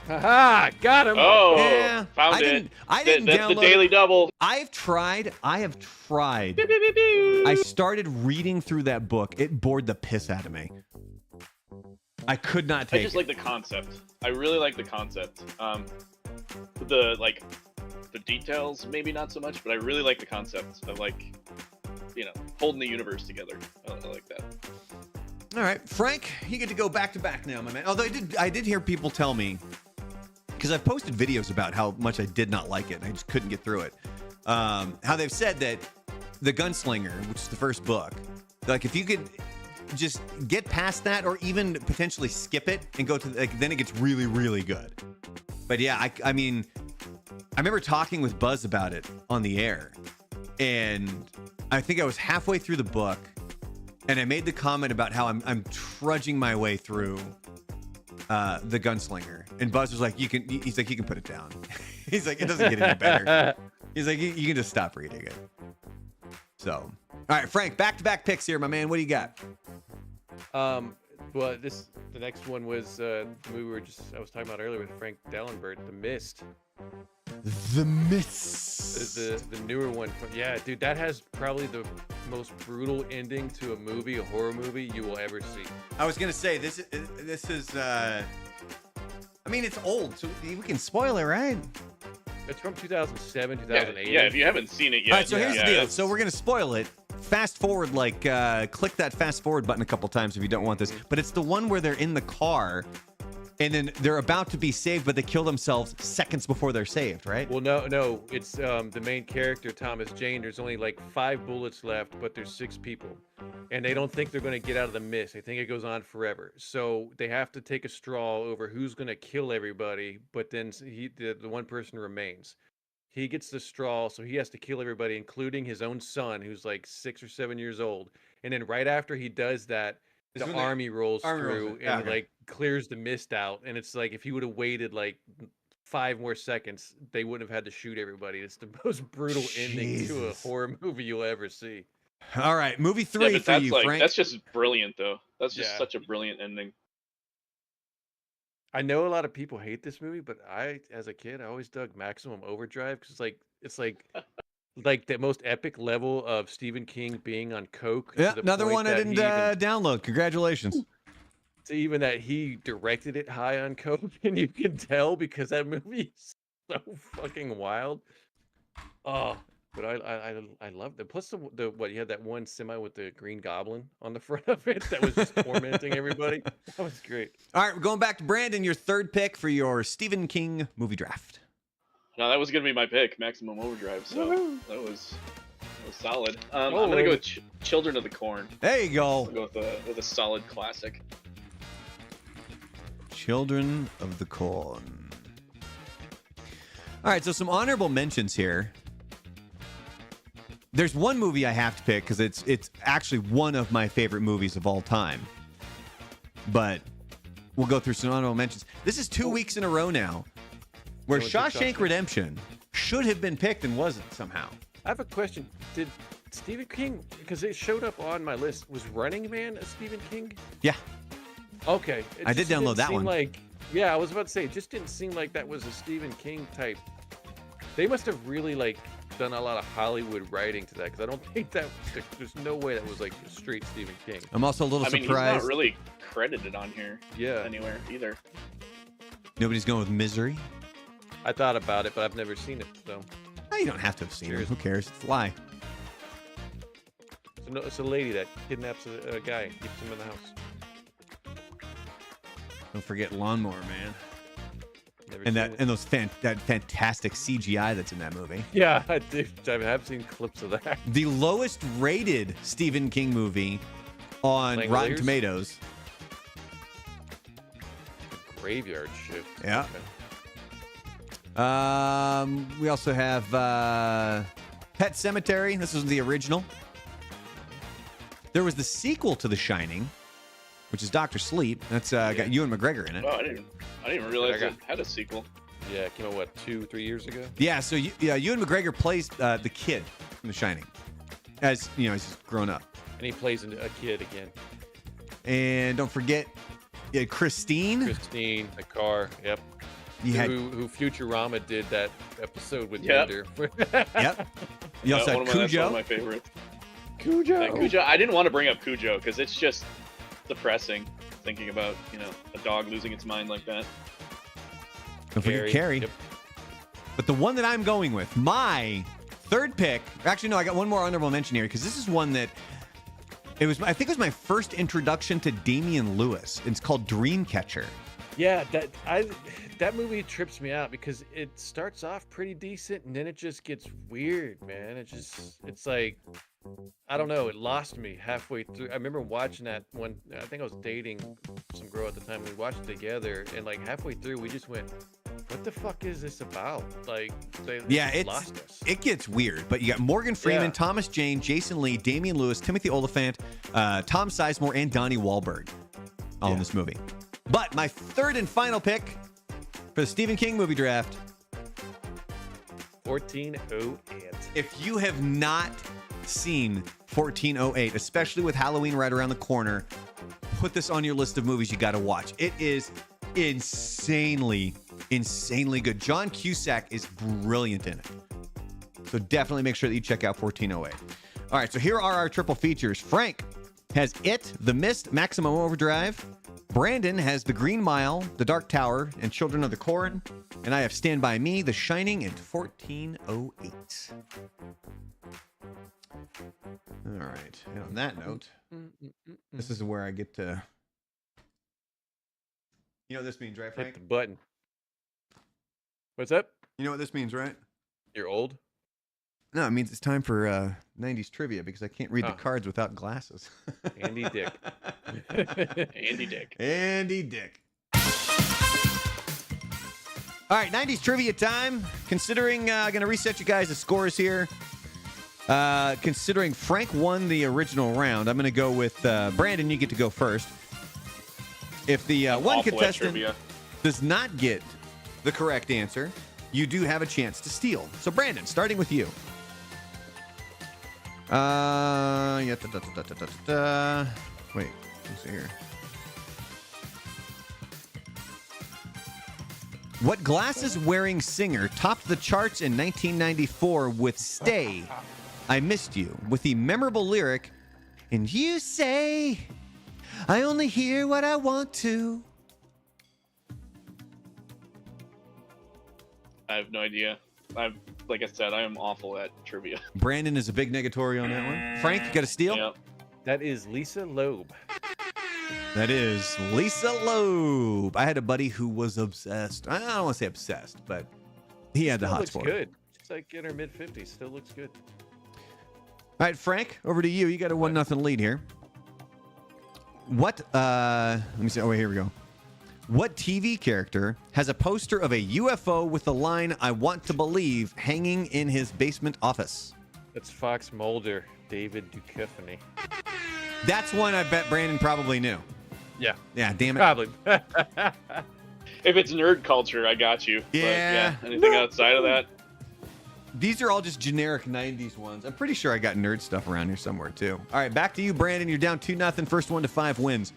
Speaker 3: Haha, got him.
Speaker 2: Oh,
Speaker 1: Yeah,
Speaker 2: found
Speaker 1: I
Speaker 2: it.
Speaker 1: didn't- I didn't
Speaker 2: That's the
Speaker 1: download
Speaker 2: Daily
Speaker 1: it.
Speaker 2: Double.
Speaker 1: I have tried. I started reading through that book. It bored the piss out of me. I could not
Speaker 2: I
Speaker 1: take
Speaker 2: just
Speaker 1: it.
Speaker 2: like the concept. I really like the concept. The details maybe not so much, but I really like the concept of holding the universe together. I like that.
Speaker 1: All right, Frank, you get to go back to back now, my man. Although I did hear people tell me, because I've posted videos about how much I did not like it, and I just couldn't get through it. How they've said that The Gunslinger, which is the first book, like if you could just get past that, or even potentially skip it and go to then it gets really, really good. But yeah, I mean, I remember talking with Buzz about it on the air, and I think I was halfway through the book. And I made the comment about how I'm trudging my way through The Gunslinger. And Buzz was like, you can put it down. He's like, it doesn't get any better. He's like, you can just stop reading it. So, all right, Frank, back-to-back picks here, my man. What do you got?
Speaker 3: Well, the next one was the movie I was talking about earlier with Frank Dellenberg, The Mist.
Speaker 1: The Mist.
Speaker 3: The newer one. Yeah, dude, that has probably the most brutal ending to a horror movie you will ever see.
Speaker 1: I was gonna say this is. I mean, it's old, so we can spoil it, right?
Speaker 3: It's from 2007,
Speaker 2: Yeah,
Speaker 3: 2008.
Speaker 2: yeah. If you haven't seen it yet,
Speaker 1: All right, so here's the deal.
Speaker 2: it's-
Speaker 1: So we're gonna spoil it. Fast forward, click that fast forward button a couple times if you don't want this. But it's the one where they're in the car, and then they're about to be saved, but they kill themselves seconds before they're saved, right?
Speaker 3: Well, no, it's the main character, Thomas Jane. There's only like 5 bullets left, but there's 6 people, and they don't think they're going to get out of the mist. They think it goes on forever, so they have to take a straw over who's going to kill everybody. But then the one person remains. He gets the straw, so he has to kill everybody, including his own son, who's like 6 or 7 years old. And then right after he does that,
Speaker 1: Is
Speaker 3: the
Speaker 1: when the
Speaker 3: army rolls
Speaker 1: army rolls
Speaker 3: through
Speaker 1: in.
Speaker 3: and
Speaker 1: Okay.
Speaker 3: like clears the mist out. And it's like if he would have waited like 5 more seconds, they wouldn't have had to shoot everybody. It's the most brutal ending to a
Speaker 1: Jesus.
Speaker 3: horror movie you'll ever see.
Speaker 1: All right, movie
Speaker 2: Yeah,
Speaker 1: 3
Speaker 2: but
Speaker 1: for
Speaker 2: that's
Speaker 1: you,
Speaker 2: like
Speaker 1: Frank.
Speaker 2: that's just brilliant though. That's just
Speaker 3: Yeah.
Speaker 2: such a brilliant ending.
Speaker 3: I know a lot of people hate this movie, but as a kid, I always dug Maximum Overdrive because it's like the most epic level of Stephen King being on coke
Speaker 1: Yeah,
Speaker 3: to the
Speaker 1: another
Speaker 3: point
Speaker 1: one I
Speaker 3: that
Speaker 1: didn't
Speaker 3: he even
Speaker 1: download. Congratulations.
Speaker 3: to even that he directed it high on coke, and you can tell because that movie is so fucking wild. Oh, but I loved it. Plus the what you had that one semi with the Green Goblin on the front of it that was just tormenting everybody. That was great.
Speaker 1: All right, we're going back to Brandon, your third pick for your Stephen King movie draft.
Speaker 2: No, that was gonna be my pick, Maximum Overdrive. So
Speaker 3: Woohoo.
Speaker 2: that was solid. I'm
Speaker 3: Oh,
Speaker 2: gonna go
Speaker 3: Lord.
Speaker 2: with Children of the Corn.
Speaker 1: There you
Speaker 2: I'll
Speaker 1: go.
Speaker 2: go with a solid classic.
Speaker 1: Children of the Corn. All right, so some honorable mentions here. There's one movie I have to pick because it's actually one of my favorite movies of all time. But we'll go through some honorable mentions. This is 2 weeks in a row now where
Speaker 3: Going through
Speaker 1: Shawshank
Speaker 3: Shawshank.
Speaker 1: Redemption should have been picked and wasn't somehow.
Speaker 3: I have a question. Did Stephen King, because it showed up on my list, was Running Man a Stephen King?
Speaker 1: Yeah.
Speaker 3: Okay. It
Speaker 1: I did
Speaker 3: just
Speaker 1: download
Speaker 3: didn't
Speaker 1: that
Speaker 3: seem
Speaker 1: one.
Speaker 3: Like, yeah, I was about to say, it just didn't seem like that was a Stephen King type. They must have really like done a lot of Hollywood writing to that because I don't think there's no way that was like straight Stephen King.
Speaker 1: I'm also a little
Speaker 2: I mean, he's
Speaker 1: surprised
Speaker 2: not really credited on here
Speaker 3: Yeah.
Speaker 2: anywhere either.
Speaker 1: nobody's going with Misery.
Speaker 3: I thought about it, but I've never seen it. So
Speaker 1: No, you don't have to have seen it.
Speaker 3: Cheers.
Speaker 1: Who cares? It's a lie.
Speaker 3: it's a lady that kidnaps a guy and keeps him in the house.
Speaker 1: Don't forget Lawnmower Man.
Speaker 3: Never
Speaker 1: And
Speaker 3: seen
Speaker 1: that
Speaker 3: it.
Speaker 1: and those that fantastic CGI that's in that movie.
Speaker 3: Yeah, I have seen clips of that.
Speaker 1: The lowest rated Stephen King movie on
Speaker 3: Playing
Speaker 1: Rotten
Speaker 3: Layers?
Speaker 1: Tomatoes.
Speaker 3: Graveyard shift.
Speaker 1: Yeah.
Speaker 3: Okay.
Speaker 1: We also have Pet Cemetery. This was the original. There was the sequel to The Shining, which is Doctor Sleep. That's got Ewan McGregor in it.
Speaker 2: Oh, I didn't even realize
Speaker 3: got-
Speaker 2: it had a sequel.
Speaker 3: Yeah, it came out what 2-3 years ago.
Speaker 1: Yeah, so Ewan McGregor plays the kid from The Shining, as you know, he's grown up.
Speaker 3: And he plays a kid again.
Speaker 1: And don't forget, you had Christine.
Speaker 3: Christine, the car. Yep.
Speaker 1: You had
Speaker 3: who Futurama did that episode with
Speaker 2: Yep.
Speaker 3: Bender.
Speaker 1: yep. You also had
Speaker 2: That's one of
Speaker 1: Cujo.
Speaker 2: my favorites.
Speaker 3: Cujo.
Speaker 2: That Cujo. I didn't want to bring up Cujo because it's just depressing thinking about a dog losing its mind like that.
Speaker 1: Don't forget Carrie.
Speaker 3: Yep.
Speaker 1: But the one that I'm going with, my third pick. Actually, no, I got one more honorable mention here because this is one that I think it was my first introduction to Damian Lewis. It's called Dreamcatcher.
Speaker 3: Yeah, that movie trips me out because it starts off pretty decent and then it just gets weird, man. It's like, I don't know, it lost me halfway through. I remember watching that one. I think I was dating some girl at the time. We watched it together, and like halfway through, we just went, "What the fuck is this about?" Like, they just lost us.
Speaker 1: It gets weird. But you got Morgan Freeman,
Speaker 3: Yeah.
Speaker 1: Thomas Jane, Jason Lee, Damian Lewis, Timothy Olyphant, Tom Sizemore, and Donnie Wahlberg all in this movie. But my third and final pick for the Stephen King movie draft.
Speaker 3: 1408.
Speaker 1: If you have not seen 1408, especially with Halloween right around the corner, put this on your list of movies you got to watch. It is insanely good. John Cusack is brilliant in it. So definitely make sure that you check out 1408. All right, so here are our triple features. Frank has It, The Mist, Maximum Overdrive. Brandon has The Green Mile, The Dark Tower, and Children of the Corn. And I have Stand By Me, The Shining, and 1408. All right. And on that note, this is where I get to... You know what this means, right,
Speaker 3: Hit
Speaker 1: Frank?
Speaker 3: the button. What's up?
Speaker 1: You know what this means, right?
Speaker 3: You're old?
Speaker 1: No, it means it's time for 90s trivia because I can't read the
Speaker 3: Oh.
Speaker 1: cards without glasses.
Speaker 3: Andy Dick.
Speaker 2: Andy Dick.
Speaker 1: Andy Dick. All right, 90s trivia time. Considering, going to reset you guys' scores here. Considering Frank won the original round, I'm going to go with Brandon. You get to go first. If the one
Speaker 2: Awful at
Speaker 1: contestant
Speaker 2: trivia.
Speaker 1: does not get the correct answer, you do have a chance to steal. So, Brandon, starting with you. Yeah. Wait. Let's see here. What glasses-wearing singer topped the charts in 1994 with "Stay, I Missed You" with the memorable lyric, "And you say, I only hear what I want to"?
Speaker 2: I have no idea. Like I said, I am awful at trivia.
Speaker 1: Brandon is a big negatory on that one. Frank, you got a steal?
Speaker 2: Yep.
Speaker 3: That is Lisa Loeb.
Speaker 1: That is Lisa Loeb. I had a buddy who was obsessed. I don't want to say obsessed, but he had the
Speaker 3: Still
Speaker 1: hots
Speaker 3: looks
Speaker 1: for it.
Speaker 3: good. She's like in her mid-50s. Still looks good.
Speaker 1: All right, Frank, over to you. You got a 1-0 lead here. What, let me see. Oh, wait, here we go. What TV character has a poster of a UFO with the line, "I want to believe," hanging in his basement office?
Speaker 3: That's Fox Mulder, David Duchovny.
Speaker 1: That's one I bet Brandon probably knew.
Speaker 3: Yeah.
Speaker 1: Yeah, damn it.
Speaker 3: Probably.
Speaker 2: If it's nerd culture, I got you.
Speaker 1: Yeah.
Speaker 2: But, anything outside of that?
Speaker 1: These are all just generic 90s ones. I'm pretty sure I got nerd stuff around here somewhere, too. All right, back to you, Brandon. You're down 2-0. First 1 to 5 wins.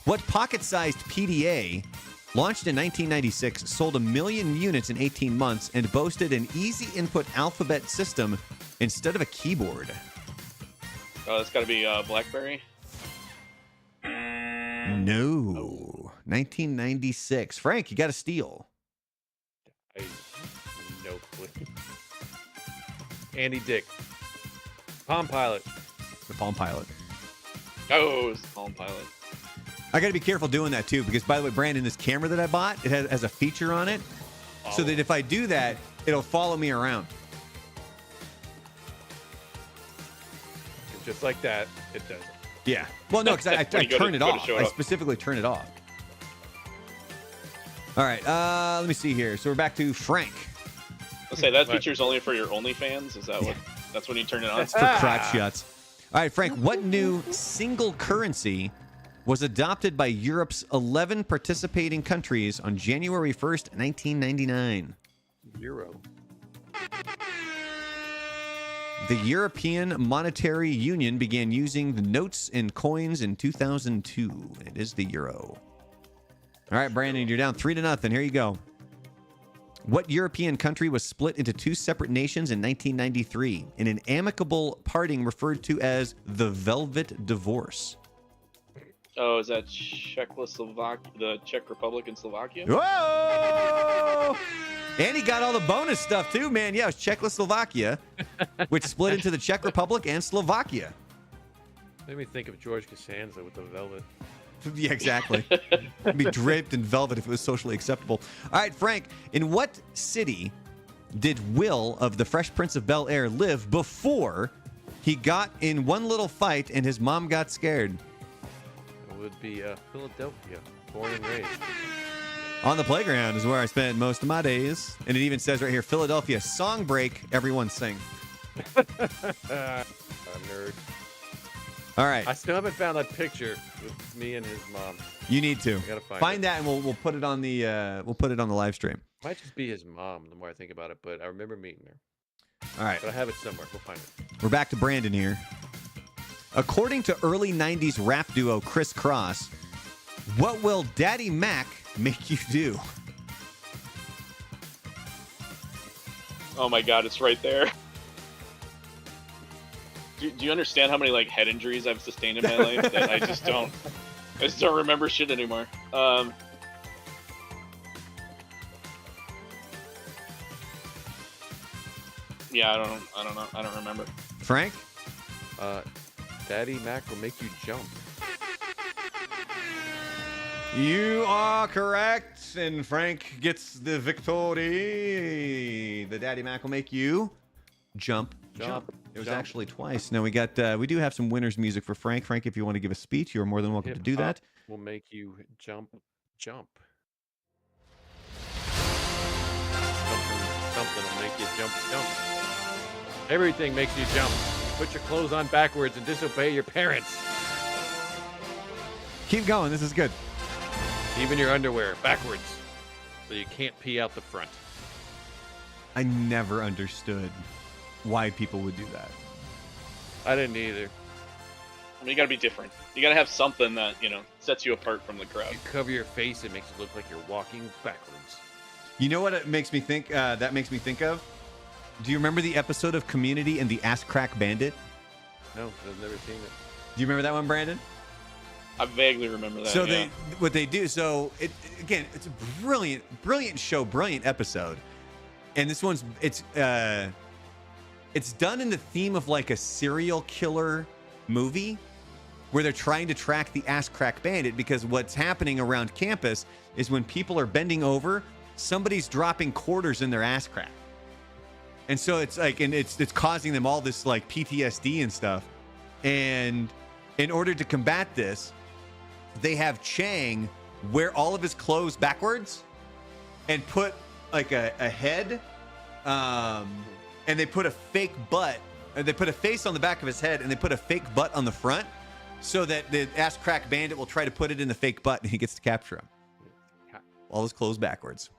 Speaker 1: What pocket-sized PDA, launched in 1996, sold 1 million units in 18 months and boasted an easy-input alphabet system instead of a keyboard?
Speaker 2: Oh, that's got to be BlackBerry.
Speaker 1: No. 1996. Frank, you got to steal.
Speaker 3: I no clue. Andy Dick. Palm Pilot.
Speaker 1: The Palm Pilot.
Speaker 2: Oh, it's Palm Pilot.
Speaker 1: I got to be careful doing that, too, because, by the way, Brandon, this camera that I bought, it has a feature on it, so that if I do that, it'll follow me around.
Speaker 3: And just like that, it doesn't.
Speaker 1: Yeah. Well, no, because I turn it off.
Speaker 2: show
Speaker 1: I
Speaker 2: up.
Speaker 1: specifically turn it off. All right. Let me see here. So we're back to Frank.
Speaker 2: Let's say that
Speaker 3: Right.
Speaker 2: feature's only for your OnlyFans. Is that what? That's when you turn it on.
Speaker 1: For crotch shots. All right, Frank. What new single currency was adopted by Europe's 11 participating countries on January 1st, 1999?
Speaker 3: Euro.
Speaker 1: The European Monetary Union began using the notes and coins in 2002. It is the euro. All right, Brandon, you're down 3-0. Here you go. What European country was split into 2 separate nations in 1993 in an amicable parting referred to as the Velvet Divorce?
Speaker 2: Oh, is that Czechoslovakia, the Czech Republic and Slovakia?
Speaker 1: Whoa! And he got all the bonus stuff too, man. Yeah, it was Czechoslovakia, which split into the Czech Republic and Slovakia.
Speaker 3: Made me think of George Costanza with the velvet.
Speaker 1: Yeah, exactly. It'd be draped in velvet if it was socially acceptable. All right, Frank, in what city did Will of the Fresh Prince of Bel-Air live before he got in one little fight and his mom got scared?
Speaker 3: It would be Philadelphia, born and raised.
Speaker 1: On the playground is where I spent most of my days. And it even says right here, Philadelphia, song break, everyone sing.
Speaker 3: A nerd.
Speaker 1: All right.
Speaker 3: I still haven't found that picture with me and his mom.
Speaker 1: You need to.
Speaker 3: I gotta find
Speaker 1: Find
Speaker 3: it.
Speaker 1: that and we'll put it on the live stream.
Speaker 3: Might just be his mom, the more I think about it, but I remember meeting her.
Speaker 1: All right.
Speaker 3: But I have it somewhere. We'll find it.
Speaker 1: We're back to Brandon here. According to early 90s rap duo Criss Cross, what will Daddy Mac make you do?
Speaker 2: Oh my God, it's right there. Do you understand how many like head injuries I've sustained in my life that I just don't remember shit anymore. Yeah, I don't know. I don't remember.
Speaker 1: Frank?
Speaker 3: Daddy Mac will make you jump.
Speaker 1: You are correct, and Frank gets the victory. The Daddy Mac will make you jump. It was actually twice. Now we do have some winners music for Frank. Frank, if you want to give a speech, you're more than welcome to do that.
Speaker 3: Will make you jump. Something will make you jump. Everything makes you jump. Put your clothes on backwards and disobey your parents.
Speaker 1: Keep going. This is good.
Speaker 3: Even your underwear backwards, so you can't pee out the front.
Speaker 1: I never understood why people would do that.
Speaker 3: I didn't either.
Speaker 2: I mean, you gotta be different. You gotta have something that, sets you apart from the crowd.
Speaker 3: You cover your face, it makes it look like you're walking backwards.
Speaker 1: You know what it makes me think? That makes me think of. Do you remember the episode of Community and the Ass Crack Bandit?
Speaker 3: No, I've never seen it.
Speaker 1: Do you remember that one, Brandon?
Speaker 2: I vaguely remember that.
Speaker 1: So
Speaker 2: yeah.
Speaker 1: what they do. So it's a brilliant show, brilliant episode. And this one's it's done in the theme of like a serial killer movie, where they're trying to track the Ass Crack Bandit, because what's happening around campus is when people are bending over, somebody's dropping quarters in their ass crack. And so it's like, and it's causing them all this like PTSD and stuff. And in order to combat this, they have Chang wear all of his clothes backwards and put like a head, and they put a fake butt, and they put a face on the back of his head, and they put a fake butt on the front, so that the Ass Crack Bandit will try to put it in the fake butt, and he gets to capture him. All his clothes backwards.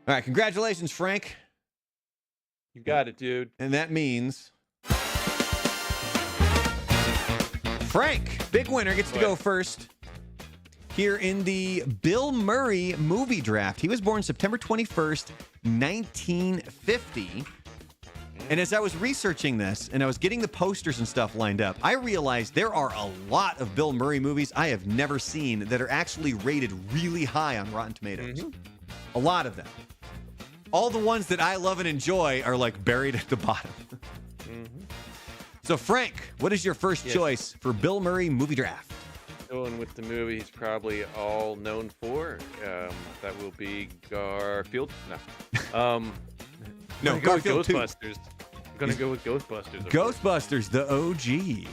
Speaker 1: All right, congratulations, Frank.
Speaker 3: You got it, dude.
Speaker 1: And that means Frank, big winner, gets to go first here in the Bill Murray movie draft. He was born September 21st, 1950. And as I was researching this and I was getting the posters and stuff lined up, I realized there are a lot of Bill Murray movies I have never seen that are actually rated really high on Rotten Tomatoes.
Speaker 3: Mm-hmm.
Speaker 1: A lot of them. All the ones that I love and enjoy are like buried at the bottom.
Speaker 3: Mm-hmm.
Speaker 1: So Frank, what is your first choice for Bill Murray movie draft?
Speaker 3: Going with the movie he's probably all known for. That will be Garfield. No.
Speaker 1: No, Garfield 2.
Speaker 3: Ghostbusters. I'm gonna go with Ghostbusters.
Speaker 1: Ghostbusters, the OG.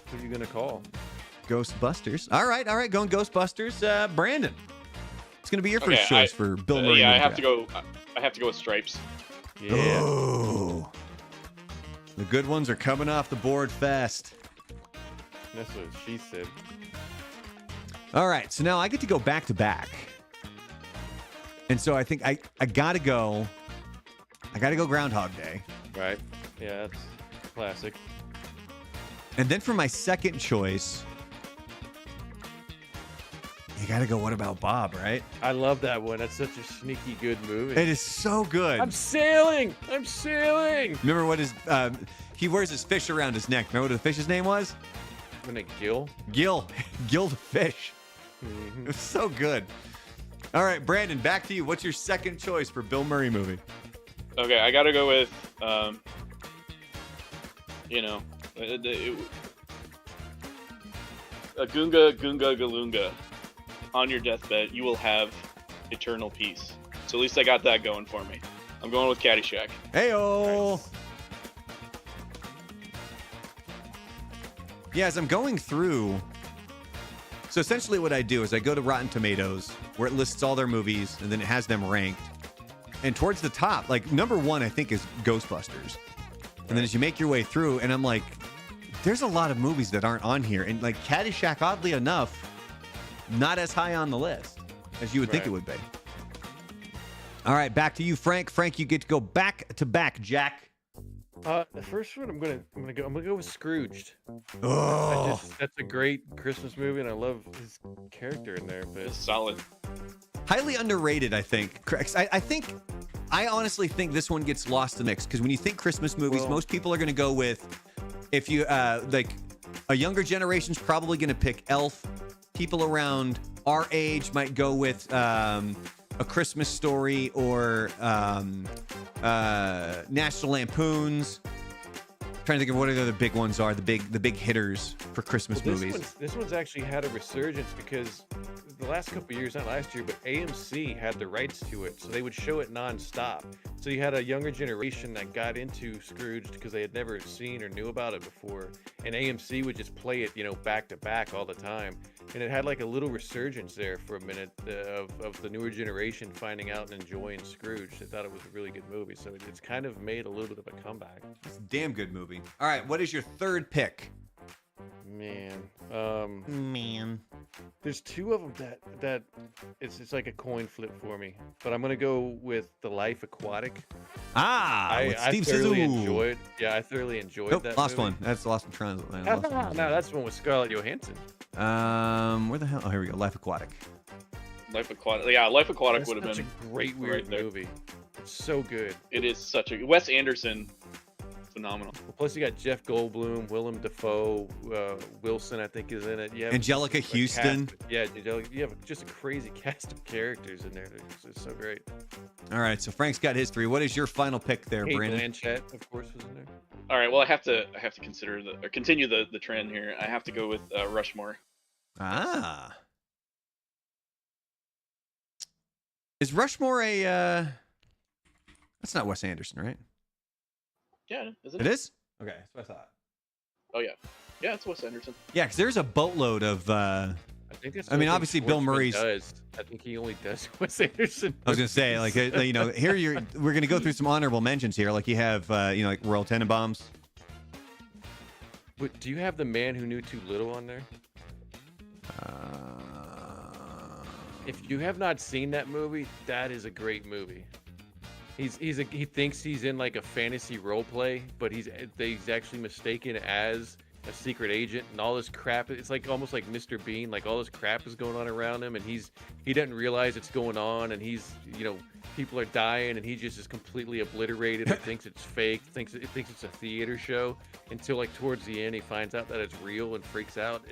Speaker 3: Who are you gonna call?
Speaker 1: Ghostbusters. All right, going Ghostbusters. Brandon, it's gonna be your first choice for Bill Murray.
Speaker 2: Yeah,
Speaker 1: movie
Speaker 2: I have
Speaker 1: draft.
Speaker 2: to go with Stripes.
Speaker 3: Yeah.
Speaker 1: Oh, the good ones are coming off the board fast.
Speaker 3: That's what she said.
Speaker 1: All right, so now I get to go back to back. And so I think I gotta go Groundhog Day.
Speaker 3: Right. Yeah, that's classic.
Speaker 1: And then for my second choice, you gotta go What About Bob, right?
Speaker 3: I love that one. That's such a sneaky good movie.
Speaker 1: It is so good.
Speaker 3: I'm sailing!
Speaker 1: Remember what he wears his fish around his neck. Remember what the fish's name was?
Speaker 3: Wasn't it Gil?
Speaker 1: Gil the fish.
Speaker 3: Mm-hmm.
Speaker 1: It was so good. All right, Brandon, back to you. What's your second choice for Bill Murray movie?
Speaker 2: Okay, I gotta go with, a Goonga Goonga Galunga. On your deathbed, you will have eternal peace. So at least I got that going for me. I'm going with Caddyshack.
Speaker 1: Hey-o!
Speaker 3: Nice.
Speaker 1: Yeah, as I'm going through... So essentially what I do is I go to Rotten Tomatoes, where it lists all their movies, and then it has them ranked. And towards the top, like number one, I think, is Ghostbusters. And then as you make your way through, and I'm like, there's a lot of movies that aren't on here. And like Caddyshack, oddly enough, not as high on the list as you would think it would be. All right, back to you, Frank. Frank, you get to go back to back, Jack.
Speaker 3: The first one I'm gonna go with Scrooged.
Speaker 1: Oh,
Speaker 3: That's a great Christmas movie, and I love his character in there. But
Speaker 2: It's solid.
Speaker 1: highly underrated, I think. I honestly think this one gets lost in the mix, because when you think Christmas movies, most people are going to go with, if you like, a younger generation's probably going to pick Elf. People around our age might go with A Christmas Story or National Lampoons. Trying to think of what other big ones are, the big hitters for Christmas movies.
Speaker 3: This one's actually had a resurgence because the last couple of years, not last year, but AMC had the rights to it, so they would show it nonstop. So you had a younger generation that got into Scrooged because they had never seen or knew about it before, and AMC would just play it, back to back all the time. And it had like a little resurgence there for a minute of the newer generation finding out and enjoying Scrooge. They thought it was a really good movie, so it's kind of made a little bit of a comeback.
Speaker 1: It's a damn good movie. All right, what is your third pick?
Speaker 3: Man, There's two of them that it's like a coin flip for me, but I'm gonna go with The Life Aquatic.
Speaker 1: With
Speaker 3: I
Speaker 1: Steve
Speaker 3: thoroughly
Speaker 1: Zissou.
Speaker 3: enjoyed. Yeah, I thoroughly enjoyed
Speaker 1: Nope,
Speaker 3: that.
Speaker 1: lost
Speaker 3: movie.
Speaker 1: one. That's lost in transit.
Speaker 3: No, that's the one with Scarlett Johansson.
Speaker 1: Where the hell? Oh, here we go. Life Aquatic.
Speaker 2: Life Aquatic. Yeah, Life Aquatic
Speaker 3: That's
Speaker 2: would have
Speaker 3: such
Speaker 2: been
Speaker 3: a great weird
Speaker 2: right there.
Speaker 3: movie. It's so good.
Speaker 2: It is such a Wes Anderson, phenomenal.
Speaker 3: Well, plus you got Jeff Goldblum, Willem Dafoe, Wilson, I think is in it. You have
Speaker 1: Angelica
Speaker 3: a
Speaker 1: Houston.
Speaker 3: Yeah, Angelica. You have just a crazy cast of characters in there. It's so great.
Speaker 1: All right, so Frank's got his 3. What is your final pick there,
Speaker 3: Kate
Speaker 1: Brandon?
Speaker 3: Blanchett, of course, was in there.
Speaker 2: All right, well, I have to consider continue the trend here. I have to go with Rushmore.
Speaker 1: Ah. Is Rushmore a that's not Wes Anderson, right?
Speaker 2: Yeah, isn't
Speaker 1: It
Speaker 2: it?
Speaker 1: is? Okay, that's what I thought.
Speaker 2: Oh yeah, yeah, it's Wes Anderson.
Speaker 1: Yeah, because there's a boatload of
Speaker 3: I think that's
Speaker 1: I mean,
Speaker 3: what
Speaker 1: obviously, Bill
Speaker 3: Schwartzman
Speaker 1: Murray's-
Speaker 3: does. I think he only does Wes Anderson.
Speaker 1: I was gonna say, like, you know, here we're gonna go through some honorable mentions here. Like you have, you know, like Royal Tenenbaums.
Speaker 3: But do you have The Man Who Knew Too Little on there? If you have not seen that movie, that is a great movie. He thinks he's in like a fantasy role play, but he's actually mistaken as a secret agent and all this crap. It's like almost like Mr. Bean, like all this crap is going on around him, and he doesn't realize it's going on, and he's, you know, people are dying, and he just is completely obliterated and thinks it's fake, thinks it's a theater show, until like towards the end he finds out that it's real and freaks out.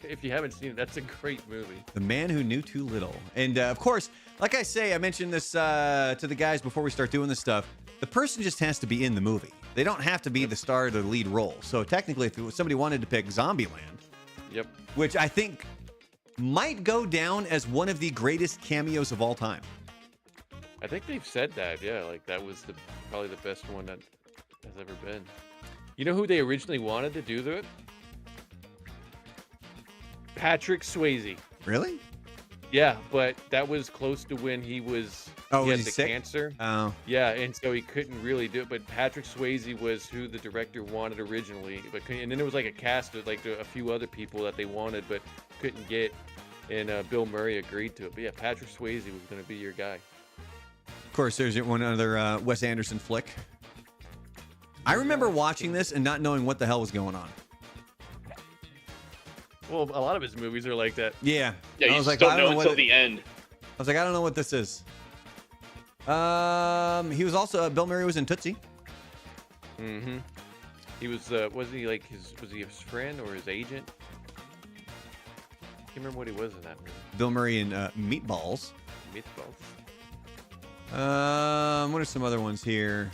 Speaker 3: If you haven't seen it, that's a great movie.
Speaker 1: The Man Who Knew Too Little. And of course, like I say, I mentioned this to the guys before we start doing this stuff. The person just has to be in the movie. They don't have to be the star or the lead role. So technically, if somebody wanted to pick Zombieland,
Speaker 3: Yep.
Speaker 1: which I think might go down as one of the greatest cameos of all time.
Speaker 3: I think they've said that, yeah, like that was probably the best one that has ever been. You know who they originally wanted to do it? Patrick Swayze.
Speaker 1: Really?
Speaker 3: Yeah, but that was close to when he was
Speaker 1: Oh,
Speaker 3: he
Speaker 1: was
Speaker 3: had
Speaker 1: he
Speaker 3: the
Speaker 1: sick?
Speaker 3: cancer.
Speaker 1: Oh.
Speaker 3: Yeah, and so he couldn't really do it. But Patrick Swayze was who the director wanted originally. And then there was like a cast of like a few other people that they wanted but couldn't get. And Bill Murray agreed to it. But yeah, Patrick Swayze was going to be your guy.
Speaker 1: Of course, there's one other Wes Anderson flick. I remember watching this and not knowing what the hell was going on.
Speaker 3: Well, a lot of his movies are like that.
Speaker 1: Yeah.
Speaker 2: Yeah, you
Speaker 1: I was
Speaker 2: just
Speaker 1: like,
Speaker 2: don't
Speaker 1: I
Speaker 2: know
Speaker 1: know
Speaker 2: until the end.
Speaker 1: I was like, I don't know what this is. He was also Bill Murray was in Tootsie.
Speaker 3: Mm-hmm. He was he like was he his friend or his agent? Can't remember what he was in that movie.
Speaker 1: Bill Murray in Meatballs.
Speaker 3: Meatballs.
Speaker 1: What are some other ones here?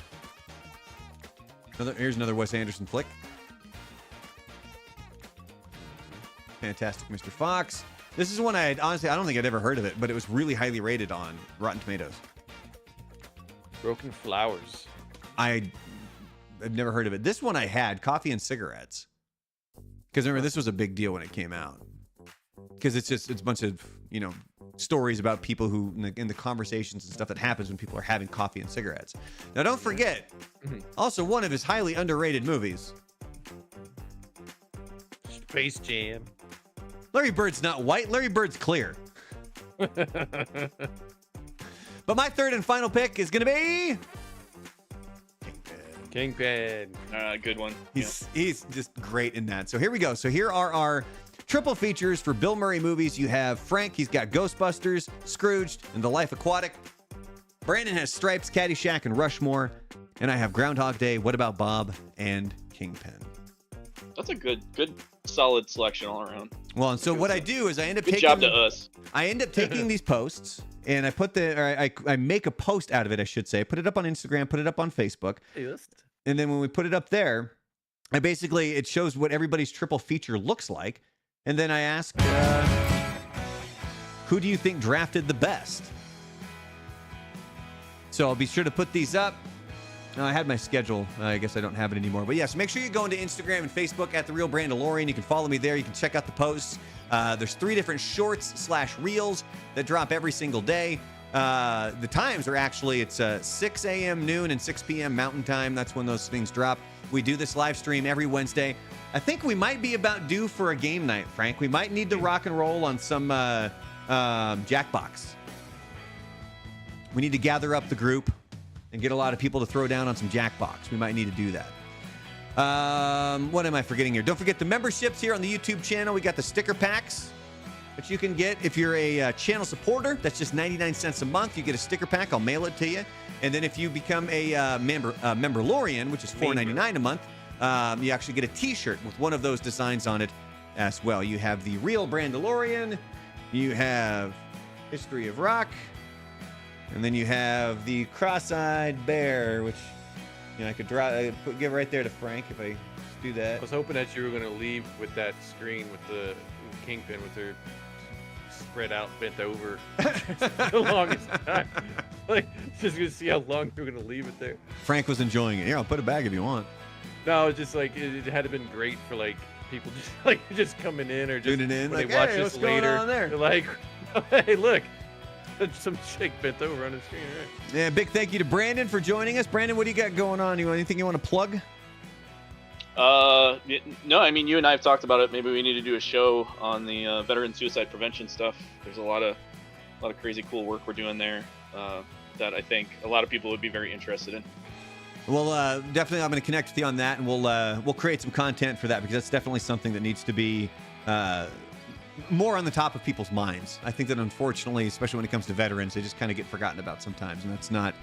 Speaker 1: Here's another Wes Anderson flick. Fantastic Mr. Fox. This is one I don't think I'd ever heard of it, but it was really highly rated on Rotten Tomatoes.
Speaker 3: Broken Flowers.
Speaker 1: I'd never heard of it. This one I had, Coffee and Cigarettes. Because remember, this was a big deal when it came out. Because it's a bunch of, you know, stories about people who, in the conversations and stuff that happens when people are having coffee and cigarettes. Now, don't forget, also one of his highly underrated movies.
Speaker 3: Space Jam.
Speaker 1: Larry Bird's not white. Larry Bird's clear. But my third and final pick is going to be...
Speaker 3: Kingpin.
Speaker 2: Good one.
Speaker 1: He's just great in that. So here we go. So here are our triple features for Bill Murray movies. You have Frank. He's got Ghostbusters, Scrooged, and The Life Aquatic. Brandon has Stripes, Caddyshack, and Rushmore. And I have Groundhog Day, What About Bob, and Kingpin.
Speaker 2: That's a good, solid selection all around.
Speaker 1: Well, and so what I do is I end up
Speaker 2: Good
Speaker 1: taking...
Speaker 2: job to us.
Speaker 1: I end up taking these posts and I put I make a post out of it, I should say. Put it up on Instagram, put it up on Facebook. And then when we put it up there, it shows what everybody's triple feature looks like. And then I ask, who do you think drafted the best? So I'll be sure to put these up. I had my schedule. I guess I don't have it anymore. But yes, make sure you go into Instagram and Facebook at The Real Brandalorian. You can follow me there. You can check out the posts. There's 3 different shorts / reels that drop every single day. The times are actually, it's 6 a.m. noon and 6 p.m. Mountain Time. That's when those things drop. We do this live stream every Wednesday. I think we might be about due for a game night, Frank. We might need to rock and roll on some Jackbox. We need to gather up the group and get a lot of people to throw down on some Jackbox. We might need to do that. What am I forgetting here? Don't forget the memberships here on the YouTube channel. We got the sticker packs that you can get if you're a channel supporter. That's just 99 cents a month. You get a sticker pack. I'll mail it to you. And then if you become a memberlorian, which is $4.99 a month, you actually get a T-shirt with one of those designs on it as well. You have the real Brandalorian. You have History of Rock. And then you have the cross-eyed bear, which I could give right there to Frank if I do that.
Speaker 3: I was hoping that you were going to leave with that screen with the Kingpin with her spread out, bent over the longest time. Like, just going to see how long you're going to leave it there.
Speaker 1: Frank was enjoying it. Here, I'll put it back if you want.
Speaker 3: No, it's just like it had to been great for like people just coming in or just
Speaker 1: tuning in,
Speaker 3: when
Speaker 1: like,
Speaker 3: they watch
Speaker 1: hey,
Speaker 3: this
Speaker 1: what's going
Speaker 3: later.
Speaker 1: on there?
Speaker 3: They're like, hey, look. Some chick bent over on the screen, right?
Speaker 1: Yeah, big thank you to Brandon for joining us. Brandon, what do you got going on? Anything you want to plug?
Speaker 2: No, I mean, you and I have talked about it. Maybe we need to do a show on the veteran suicide prevention stuff. There's a lot of crazy cool work we're doing there that I think a lot of people would be very interested in.
Speaker 1: Well, definitely, I'm going to connect with you on that, and we'll create some content for that because that's definitely something that needs to be more on the top of people's minds. I think that unfortunately, especially when it comes to veterans, they just kind of get forgotten about sometimes, and that's not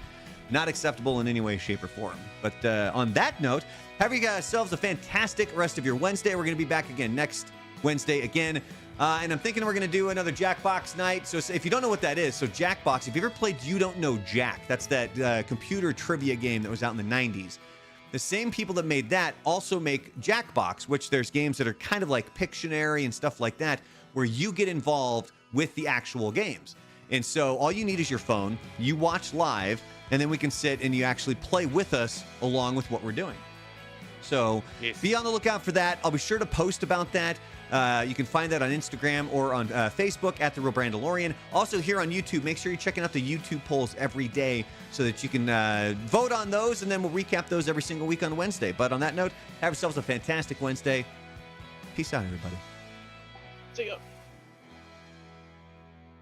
Speaker 1: acceptable in any way, shape, or form. But on that note, have you guys yourselves a fantastic rest of your Wednesday. We're going to be back again next Wednesday again. And I'm thinking we're going to do another Jackbox night. So if you don't know what that is, so Jackbox, if you ever played You Don't Know Jack, that's that computer trivia game that was out in the 90s. The same people that made that also make Jackbox, which there's games that are kind of like Pictionary and stuff like that, where you get involved with the actual games. And so all you need is your phone, you watch live, and then we can sit and you actually play with us along with what we're doing. So Be on the lookout for that. I'll be sure to post about that. You can find that on Instagram or on Facebook at The Real Brandalorian. Also here on YouTube, make sure you're checking out the YouTube polls every day so that you can vote on those, and then we'll recap those every single week on Wednesday. But on that note, have yourselves a fantastic Wednesday. Peace out, everybody.
Speaker 2: See ya.